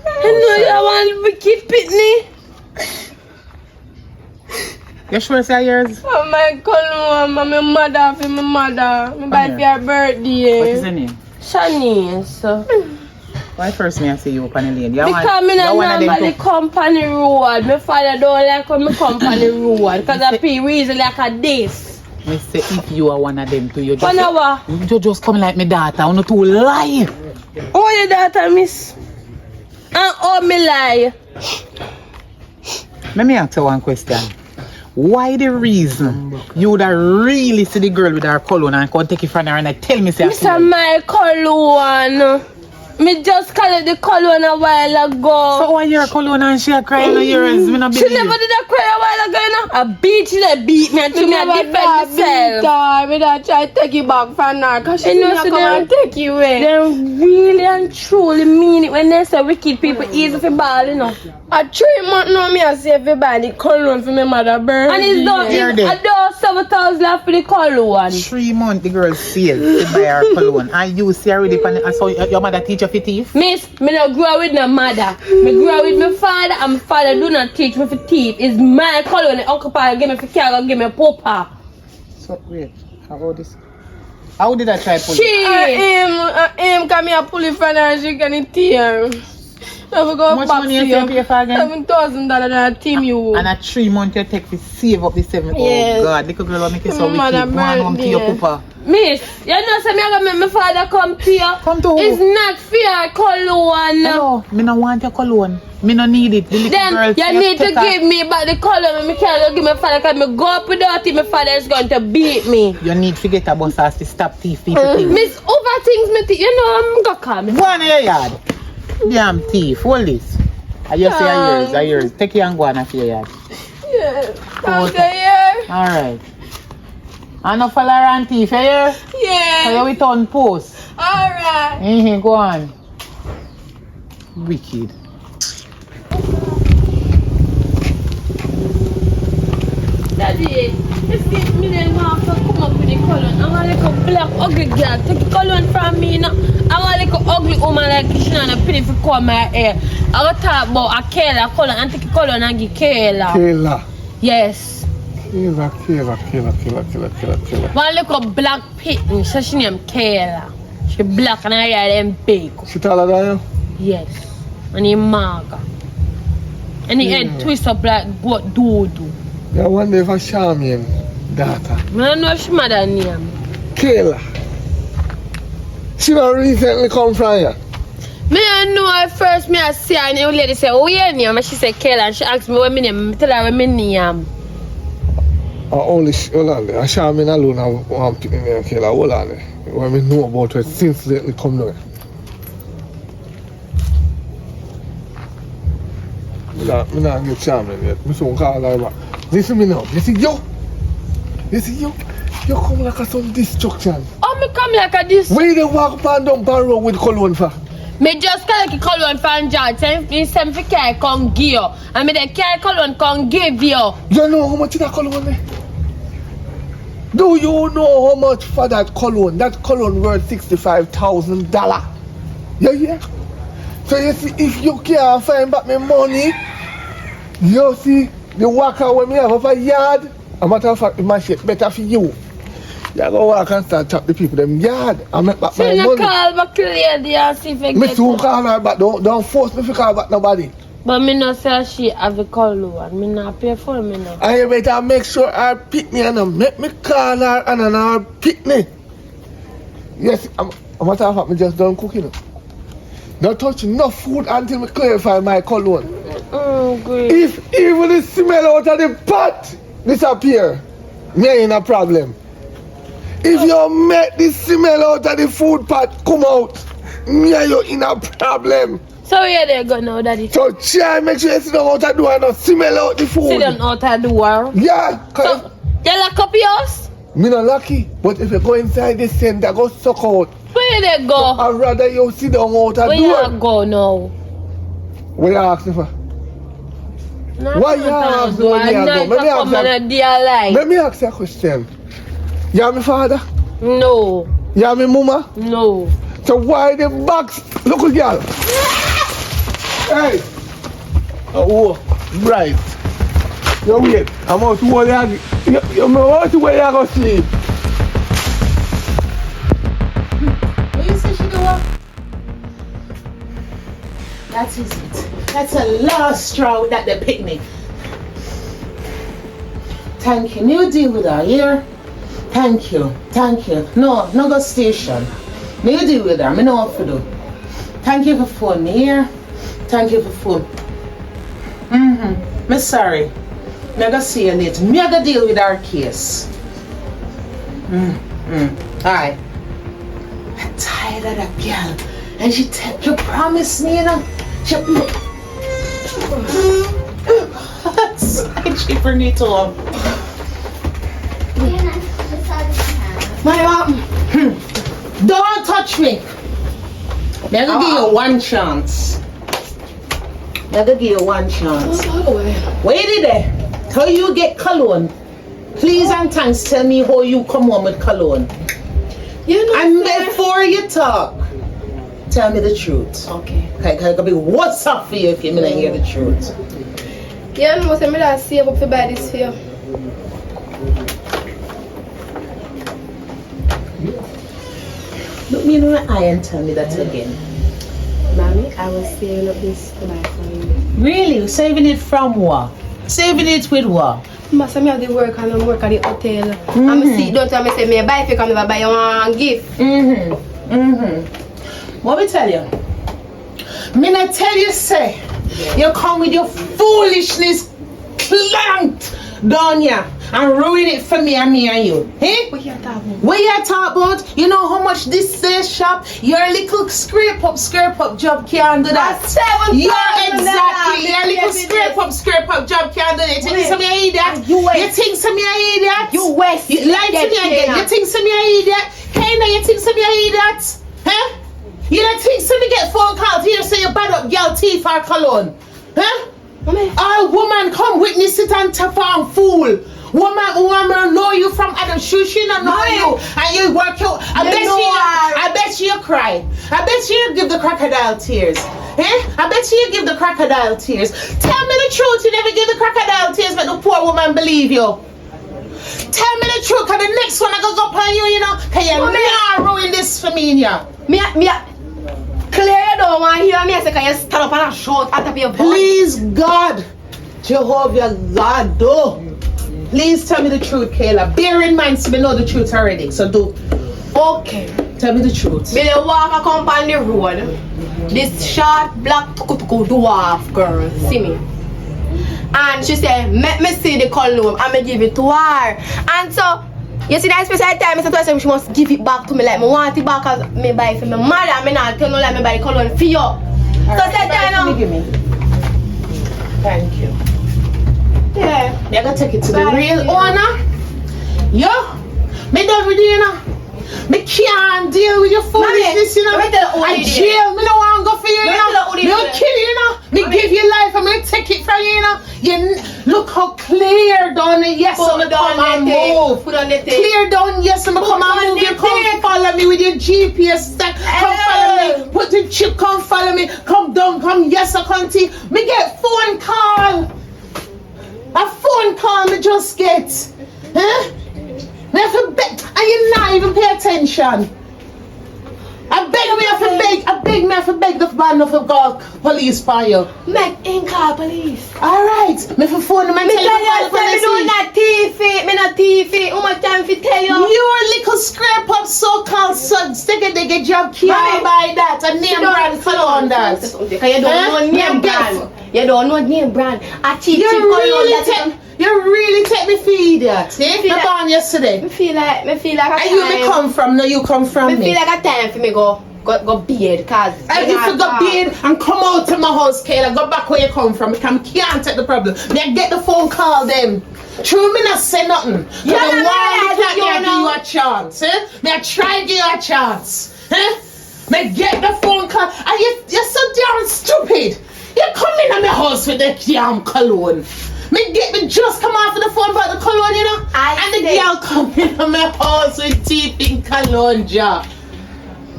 I know you want wicked pitney. You sure it's yours? Oh my cologne, my mother for my mother. Me buy for your birthday. What is the name? Shanice. Why first me I see you up on the lane? Because me not normally company road. My father don't like when me company road. Because I pay reason like a this. Me say if you are one of them too, you just, 1 hour. you just come like my daughter. I'm not too lie. Oh, your daughter, miss. And oh, me lie. Let me ask you one question. Why the reason you would really see the girl with her cologne and come take it from her and tell me say Mr. My cologne. Me just called the cologne a while ago. so why your cologne and she a crying on yours? Me not She believe. never did a cry a while ago, you know. A beat, she done beat me and she me a defend myself. Me that try to take it back from her. Because she You know, not so come them- and take you away. They really and truly mean it when they say wicked people easy for ball, you know. A 3 months now, me I say everybody cologne for my mother birthday. And it's done, Here it's they- I do 7,000 left for the cologne. 3 months the girl sale to buy her cologne and you see her already I saw your mother teach you for thief. Miss, me not grow with no mother. Me grow with my father and my father do not teach me for thief. It's my cologne. Uncle Pa give me for carry, give me papa. So wait, how this? How did I try pull it? She. Him come here pull it from her and she can tear. Now we go How much back money to you pay for again? $7,000 and I team you. And a 3 months you take to save up the 7. Yes. Oh God, little girl will make you so Mother wicked. Go on home to your birthday. papa. Miss, you know say me gonna make my father come to you. Come to who? It's not fair, cologne. Hello, me no want your cologne. Me no need it. The little Then girl you need to give me back the cologne. Me can't give my father because me go up without it. My father is going to beat me. You need to get a bus ass to stop thief people things. Miss, over things me you know I'm gonna call me. Go on in your yard. Damn thief. Hold this. I just say are yours. Take it and go on off your yard. Yeah. Oh, After here. Alright. And no follow around thief, you hear? So Yeah. you will turn post. Alright. Mm-hmm, go on. Wicked. Daddy, you see me then want to come up with the cologne. I want like a black ugly girl. Take the cologne from me, you know. I want like a ugly woman like she not a penny for comb my hair. I want to talk about a Kayla cologne and take the cologne and give Kayla. Kayla. Yes. Kayla. One little black pitten, so she named Kayla. She black and her hair them big. She taller than you? Yes. And he maga. And he head twist up like goat doo-doo. Yeah, one day for Charmian daughter. I don't know if she mother name. Kayla. She not recently come from you. Me I know at first me I see her and the old lady say, oh your name? And she said Kayla and she asked me what my name. I tell her what my name. Only hold on there. Charmian alone have one picking name Kayla. Hold on there. What I know about her since lately come now. Me not get Charmian yet. Me soon call her back. Listen me now. You see you? You come like a some destruction. Oh me come like a this. Where they walk up and down Barrow with cologne for? Me just collect the cologne from George. Me send for carry come give you. And me the carry cologne come give you. You know how much that cologne there? Do you know how much for that cologne? That cologne worth $65,000. Yeah. So you see, if you can't find back my money, you see the worker when me have up a yard. A matter of fact, it might shit better for you. You go walk and start chop the people them yard and make back So my you money. call back the lady and see if you Me get soon it. call her back. Don't force me to call back nobody. But me not say she have a cologne. Me not pay for me now. And you better make sure her pick me and make me call her and her pick me. Yes, a matter of fact, me just done cooking. Don't touch no food until me clarify my cologne. Great. If even the smell out of the pot disappear, me ain't a problem. If you make the smell out of the food pot come out, me and you in a problem. So where they go now, daddy? So try make sure you sit down out the door and not smell out the food. Sit down out of the door. Yeah, cause So, you lock up your house? Me not lucky, but if you go inside this center, go suck out. Where they go? I'd rather you sit down out a Where door. you go now? What you asking for? No, Why you asking go? when me a go? Let me ask you a question. You are my father? No. You are my mama? No. So why the box? Look at girl. Hey. Oh, bright. You wait. I'm out to where you out to where you go sleep. What you say she do what? That is it. That's a last straw with that the picnic. Thank you. You deal with her, here. Thank you. Thank you. No go station. You deal with her. I know what to do. Thank you for phone me here. Thank you for phone. Me sorry. Me go see you later. Me go deal with our case. Alright. I'm tired of that girl. And she promised me, you know. She bring it home. Don't touch me. I'm gonna give you one chance. Wait there. Till you get Cologne. Please and thanks, tell me how you come home with Cologne. And before you talk, tell me the truth. Okay. Okay, be what's up for you if you don't hear the truth. Yeah, no, say me that save up to buy this for you. Look me in the eye and tell me that again. Mommy, I was saving up this to buy for you. Really? Saving it from what? Saving it with what? Must me have the work and I work at the hotel. And me see don't tell me say me buy if you come never buy you one gift. What me tell you? Me not tell you say you come with your foolishness clanked down here and ruin it for me and you. Eh? What you talking about? What you talk about? You know how much this sales shop, your little scrape up job can't do that. Your little scrape up job can't do that. You think some idiot? You think some idiot? You waste. You lie to me again. You think some idiot? Kinda, you think some idiot? Huh? You don't think some get phone calls here say you bad up girl teeth or Cologne? Huh? All woman come witness it and tap on fool. Woman know you from Adam Shoe, she don't know you. And you work out. I bet you cry. I bet you give the crocodile tears. Eh? I bet you give the crocodile tears. Tell me the truth, you never give the crocodile tears, but the poor woman believe you. Tell me the truth, cause the next one I go upon you, you know, cause you not ruin this for me, yeah. Clear you don't want to hear me, I say, can you stand up and shout at your voice? Please, God, Jehovah, God, do. Please tell me the truth, Kayla. Bear in mind, so we know the truth already. So do. Okay. Tell me the truth. Me walk a come on the road. This short black dwarf girl see me. And she said, let me see the Cologne and me give it to her. And so, you see that special time, I said she must give it back to me like me want it back as me buy it for my mother. I not tell no like me buy the Cologne for you. So say that give me. Thank you. Yeah. You're gonna take it to the real owner. Yo, me done with you, you know. Me can't deal with your foolishness, you know. I jail, me no want to go for you, you know. Me don't kill you, you know. Me give you life and me take it from you, you know. You look how clear down it, yes, so me come and move. Clear down, yes, so me come and move. You come follow me with your GPS stack. Come follow me. Put the chip, come follow me. Come down, come yes, I can't see. Me get phone call. A phone call me just get. Huh? Me have to beg, and you not even pay attention. I beg me have to beg the man of the God police for you. Make in call police. Alright, me for phone them and tell you to call the police. Me not TV, me not TV. How much time fi tell you? Your little scrape up so-called sons, they get job can't buy that. A name brand Cologne that. You don't know name brand. You don't know name brand. A cheap You really take me for idiot, eh? Me born yesterday. Me feel like a time. And you me come from, no you come from me me. feel like a time for me go go beard, cause And if you go bed and come out to my house, Kayla, go back where you come from. Because I can't take the problem. Me I get the phone call them. True, me not say nothing. Yeah, But no, why no, can't you me give know. you a chance? Eh? Me I try give you a chance. Eh? Me get the phone call. And you're so damn stupid. You come in at my house with the damn cologne. Me just come off of the phone about the cologne, you know? And the girl come in at my house with teeth in cologne jar.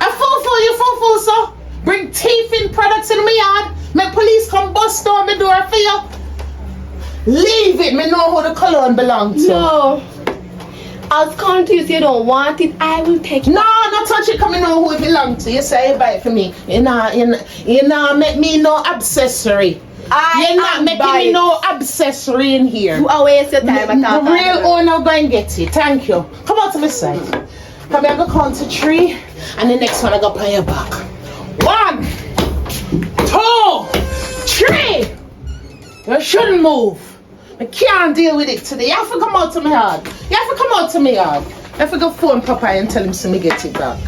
A fool, so. Bring teeth in products in my yard. My police come bust down my door for you. Leave it. Me know who the cologne belongs to. No. I was calling to you so you don't want it. I will take it. No, not touch it. Come and know who it belongs to. You say you buy it for me. You know, make me no accessory. You're not making me no accessory in here. You are wasting your time. The real owner go and get it. Thank you. Come out to my side. Come here, I go count to 3, and the next one I go pay you back. 1, 2, 3. You shouldn't move. I can't deal with it today. You have to come out to my yard. You have to come out to my yard. You have to go phone Papa and tell him to me get it back.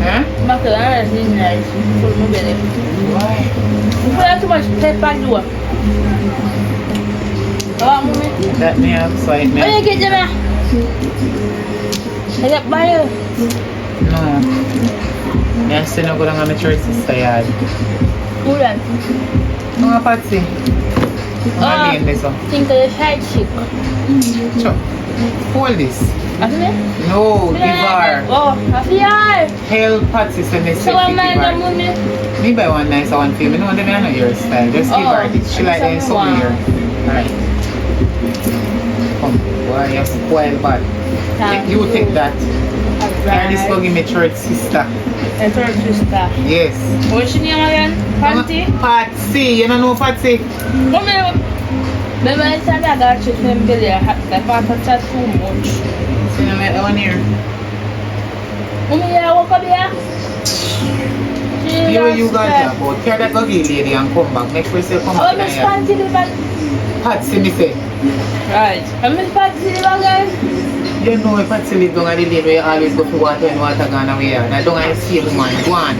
Huh? Macaroni is nice. Why? You put too much pepper do. Mommy. Let me outside, Where you get them? I get buyer. No. I still not going to have my church sister yard. Who then? No, Patsy. I'm in this one. Think of the side chick. Sure. Hold this. After me? No, give her. Oh, after you. Hell, Patsy said me So what man done with me? Me buy one nice one for you. Me know them are not your style. Just give her this. She like them something here. Alright. Come, boy, you spoil bad. You take that. And this will give me church sister. A church sister. Yes. What's your name again? Panty? Patsy. You don't know Patsy? Come here. Remember I said I got you from Billy. I thought that's too much. See, you know one here. Mommy, I woke up here. You got that, but carry that ugly lady and come back. Make sure you come Oh, back. Miss Panty live at... Patsy, me say. Right. And Miss Panty live again? You know if Patsy live down at the lane where you always go for water and water gone away. And I don't want to see the man. Go on.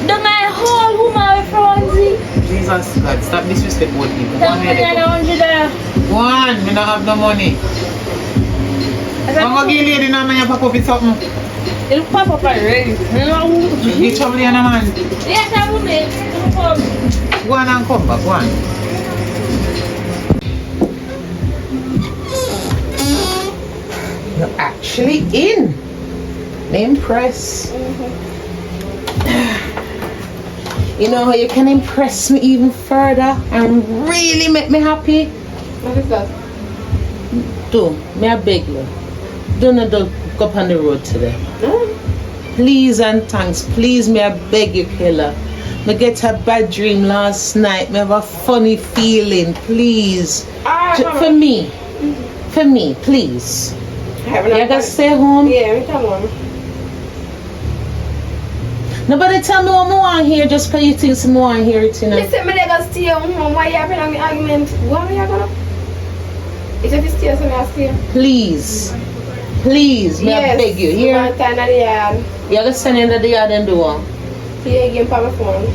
The my whole woman with Franzi. Jesus God, stop disrespecting old people. Go Tell on, me where they go. $100. Go on, me don't have no money. I'm going to give lady now, man, you pack up with something. It'll pop up already. You know who? You trouble in a man. Yes, I will make. Go on and come back, go on. You're actually in. Impress. You know how you can impress me even further and really make me happy? What is that? Do, may I beg you? Do not go up on the road today. Please and thanks. Please, may I beg you, Kayla. Me get a bad dream last night. Me have a funny feeling. Please. For me. For me, please. You gotta stay home? Yeah, we come on. Nobody tell me what I want here just because you think some want hear it, you know. Listen, me never stay home. Why you having an argument? What are you gonna? If you stay, so I stay. Please. Please, may I beg you. Here. One time at the yard. You gotta send into the yard and do what? Play a game on my phone.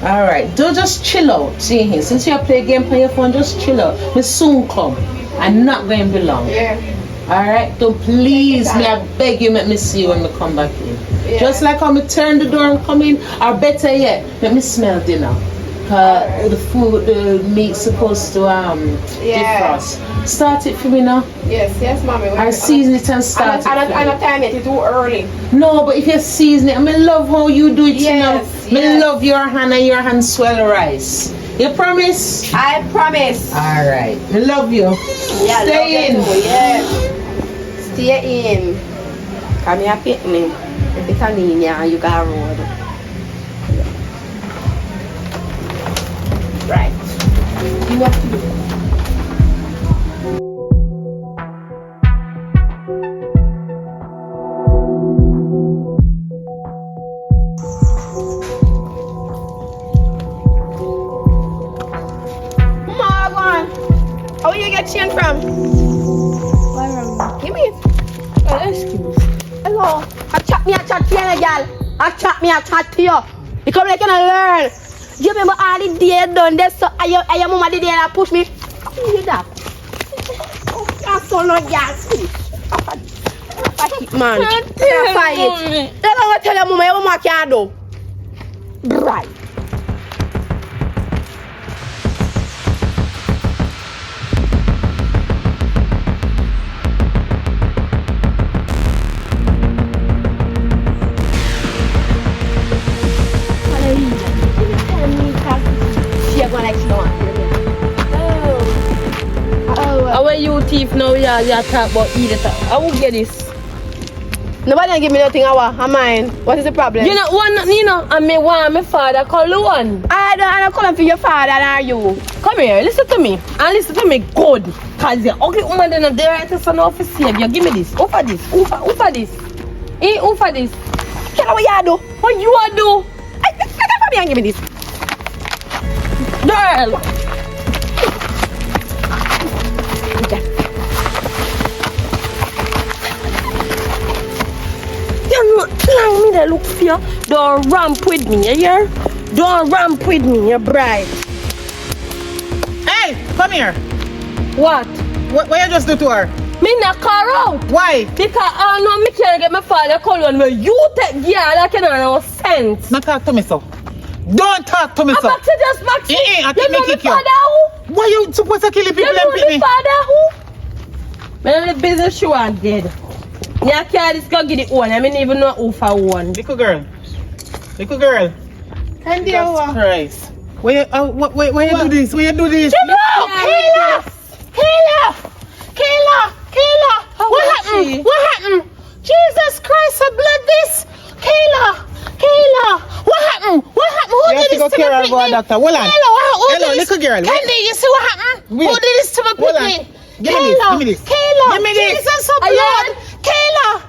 Alright, do just chill out. See here, since you play a game on your phone, just chill out. Me soon come. I'm not going to be long. Yeah. Alright, don't please, may I beg you, make me see you when we come back in. Yeah. Just like how me turn the door and come in, or better yet, let me smell dinner. The food, the meat's supposed to defrost. Start it for me now. Yes, mommy. I season it and start it. I don't time it. It's too early. No, but if you season it, I love how you do it. Yes, you know. I love your hand and your hand swell rice. You promise? I promise. Alright. I love you. Yeah, Stay in. Yeah. Stay in. Come here, pick me. If it's a linear, you got a road. Right. You have to do it. chat me, I chat to you, girl. I chat to you. You come like you can learn. You remember all the day done this, so I your mama the day that push me. You that. Oh, you're so not gas. Man, you're fight. That's what I tell your mama, your mama can't do. Right. Our you thief now, you talk about eat it. I will get this. Nobody give me nothing. I'm mine. What is the problem? You know, I may want my father Cologne. I don't come for your father, are you? Come here, listen to me. And listen to me good. Because the ugly woman then there right to son of a savior. Give me this. Offer this. Offer this. Offer this. Tell me what you do. What you do? I come here and give me this. Girl. You're not lying me that look for you. Don't ramp with me, you hear? Don't ramp with me, you bride. Hey, come here. What? What you just do to her? Me not car out. Why? Because I know me can't get my father Cologne where you take girl like you don't know sense. Not talk to me so. Don't talk to me so. Back to just back to I you know me my kick you. father who? Why you supposed to kill the people You know and pick my me? father who? Man, the business you are dead. Yeah, can't just go get it one. I mean even know who for one. Little girl. And Jesus Christ. Why you do this? Why you do this? Kayla! What happened? Jesus Christ, I blood this! Kayla! What happened? Who You have did to go this to care my of our picnic? doctor. Hold on. Who did Hello, this? little girl. Candy, you see what happened? Wait. Who did this to my Hold on. picnic? Give me this. Kayla! Give me this. Jesus, a blood! Kayla!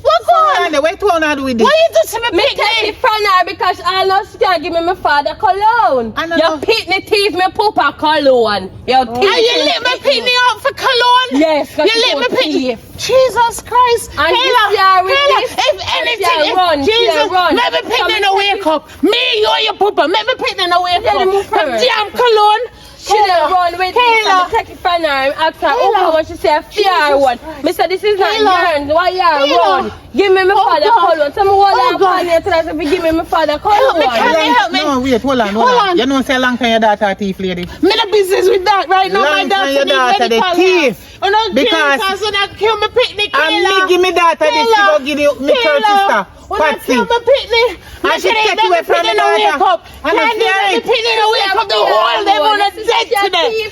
What going on? What do you want to do with this? What you do to my Me take picnic? it from her because I know she can't give me my father Cologne. I know. You pick me thief me poopa Cologne. You And you lit my picnic up for Cologne? Yes, You lit my picnic. Jesus Christ. And Kayla, this if anything, run, Jesus, run. let me picnic no wake up. Me, you and your papa, let me picnic no wake Let up. me move first. Damn Cologne. She done run with me Kayla. and take it from her and ask her, Kayla. okay, when she say a fear one. Me say, this is not Kayla. yours, why you Kayla. run? Give me my father God. Cologne. Tell me what Oh, I'm God. on here till I say, give me my father Cologne. me, help me. No, wait, hold on. You know say long time your daughter a thief, lady. Me no business with that right now. My Long time your daughter daughter needs the medical help. thief. Oh, no, Because- because when I kill my picnic, And Kayla. me give me daughter this to go give you me third sister, When I Patsy. kill my picnic, And she take away from me no wake daughter. up. And I Candy, fear let me it. picnic no wake up. The whole them on a dead today.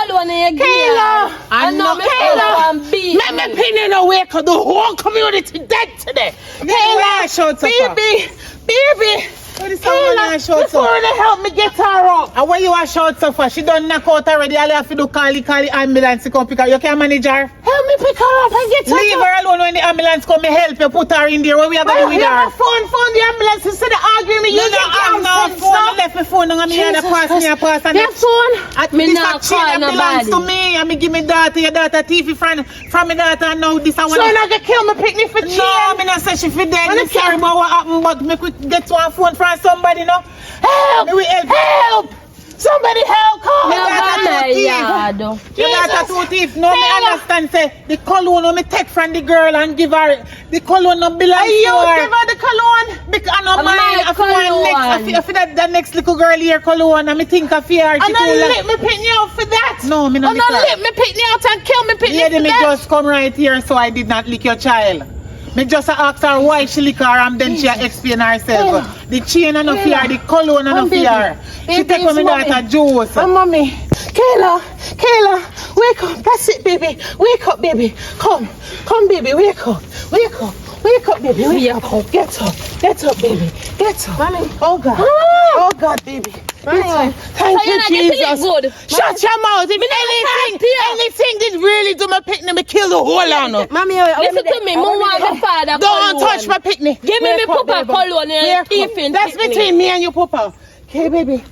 Kayla. I know me Kayla. father and beat Let me picnic no wake up. The whole community dead today. why I shout so far? Baby. What is someone I shout so? Before they help me get her up. And when you are shout so far, she done knock out already. All you have to do call the ambulance to come pick her. You can't manage her. Help me pick her up and get her Leave up. her alone when the ambulance come. Me help you put her in there. What we are going to do with You her? have phone the ambulance instead of arguing me. You No, get I'm down not sense, phone. no? I left my phone on me and I pass me a pass. And Your phone? Me this not a chain call that belongs to nobody. me. And me give me daughter, your daughter thief from my daughter. And now this I So want. I'm not gonna kill my picnic for cheating. No, me not say she fi dead. Wanna Me sorry about what happened, but me quick get to a phone from somebody, no? Help! Me will help. Help! Somebody help! Call Me Yeah, me. that's got my what yard. Your daughter too thief. No, me Taylor. understand. Say the cologne no me take from the girl and give her. The cologne no belong Are you to her. give her the cologne? Because I know My mine. I feel cologne. next. I feel that next little girl here cologne. And me think of her. She I'm too not long. let me picnic out for that. No, me not I'm lick not her. let me picnic out and kill me picnic Lady, for me that. just come right here, so I did not lick your child. Me just ask her why she lick her and then she explain herself. The chain and no fear, the cologne and no fear. She take from me daughter juice. Oh, mommy. Kayla, wake up. That's it, baby. Wake up, baby. Come, baby. Wake up, baby. Wake up. Get up, baby. Get up. Mommy. Oh, God. Oh, God, baby. Mommy. Thank So you're you, not getting Jesus. it good. Shut your mouth. If anything did really do my picnic, me kill the whole on her. Mommy, Listen to me, move on my father Don't Cologne. touch my picnic. Give me Wake my up, papa baby. Cologne and Wake up. thief in That's picnic. between me and you, papa. Okay, baby.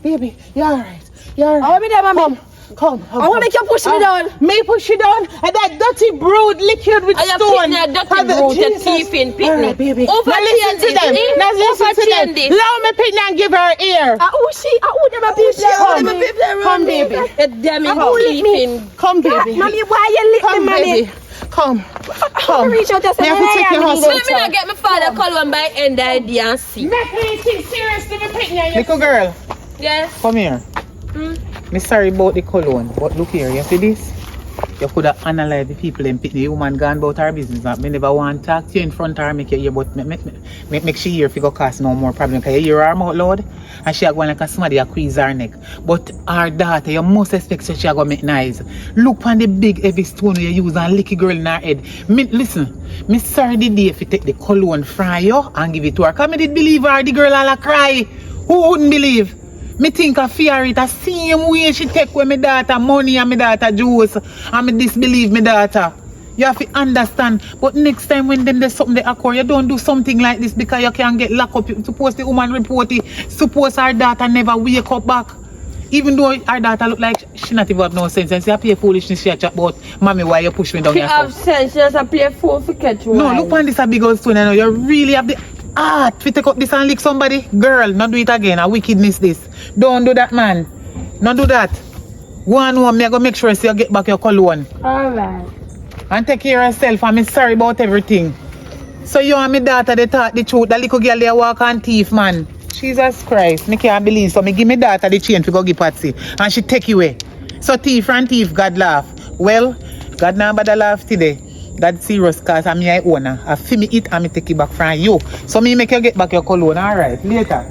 You're alright. I'll be there, mommy. Come. I want to make you push me down. Me push you down? And that dirty brood liquid with I have stone. pitney, dirty brood, your teeth in pitney. Alright, baby. Over Now listen to them. Now listen to them. Allow me pitney and give her ear. Who them a people? Come, baby. Damn it, Come, baby. Mommy, why you lick me, mommy? Baby. Come. Reach out just Me have to take your hustle. Let me not get my father call one by end idea and see. Make me think seriously, me pitney. Little girl. Yes. Come here. Me sorry about the Cologne, but look here, you see this? You could have analyzed the people and pick the woman gone about her business. Me never want to talk to you in front of her, make you hear, but make she hear if you go cause no more problem. Because you hear her out loud and she going like a somebody a squeeze her neck. But our daughter, you must expect that she go make nice. Look on the big heavy stone you use and lick a girl in her head. Listen, me sorry the day if you take the Cologne from you and give it to her. Because I did believe her, the girl all cry. Who wouldn't believe? Me think of fear it the same way she take away my daughter money and my daughter juice and me disbelieve my daughter. You have to understand. But next time when there's something that occur, you don't do something like this because you can get locked up. Suppose the woman report it. Suppose her daughter never wake up back. Even though her daughter look like she not even have no sense. And she a play foolishness she a chat about, mommy, why you push me down She your have sense, she just a play fool for catch one. No, look on this a big old stone. You really have the art to take up this and lick somebody. Girl, not do it again. A wickedness this. Don't do that, man. Not do that. Go on home, me go make sure you get back your Cologne. Alright. And take care of yourself. I'm sorry about everything. So you and my daughter, they talk the truth. The little girl, they walk on thief, man. Jesus Christ. Me can't believe. So me give my daughter the chain to go give Patsy. And she take you away. So thief and thief, God laugh. Well, God not bother laugh today. God serious cause I'm your owner. I feel me eat and me take it back from you. So me make you get back your Cologne, alright? Later.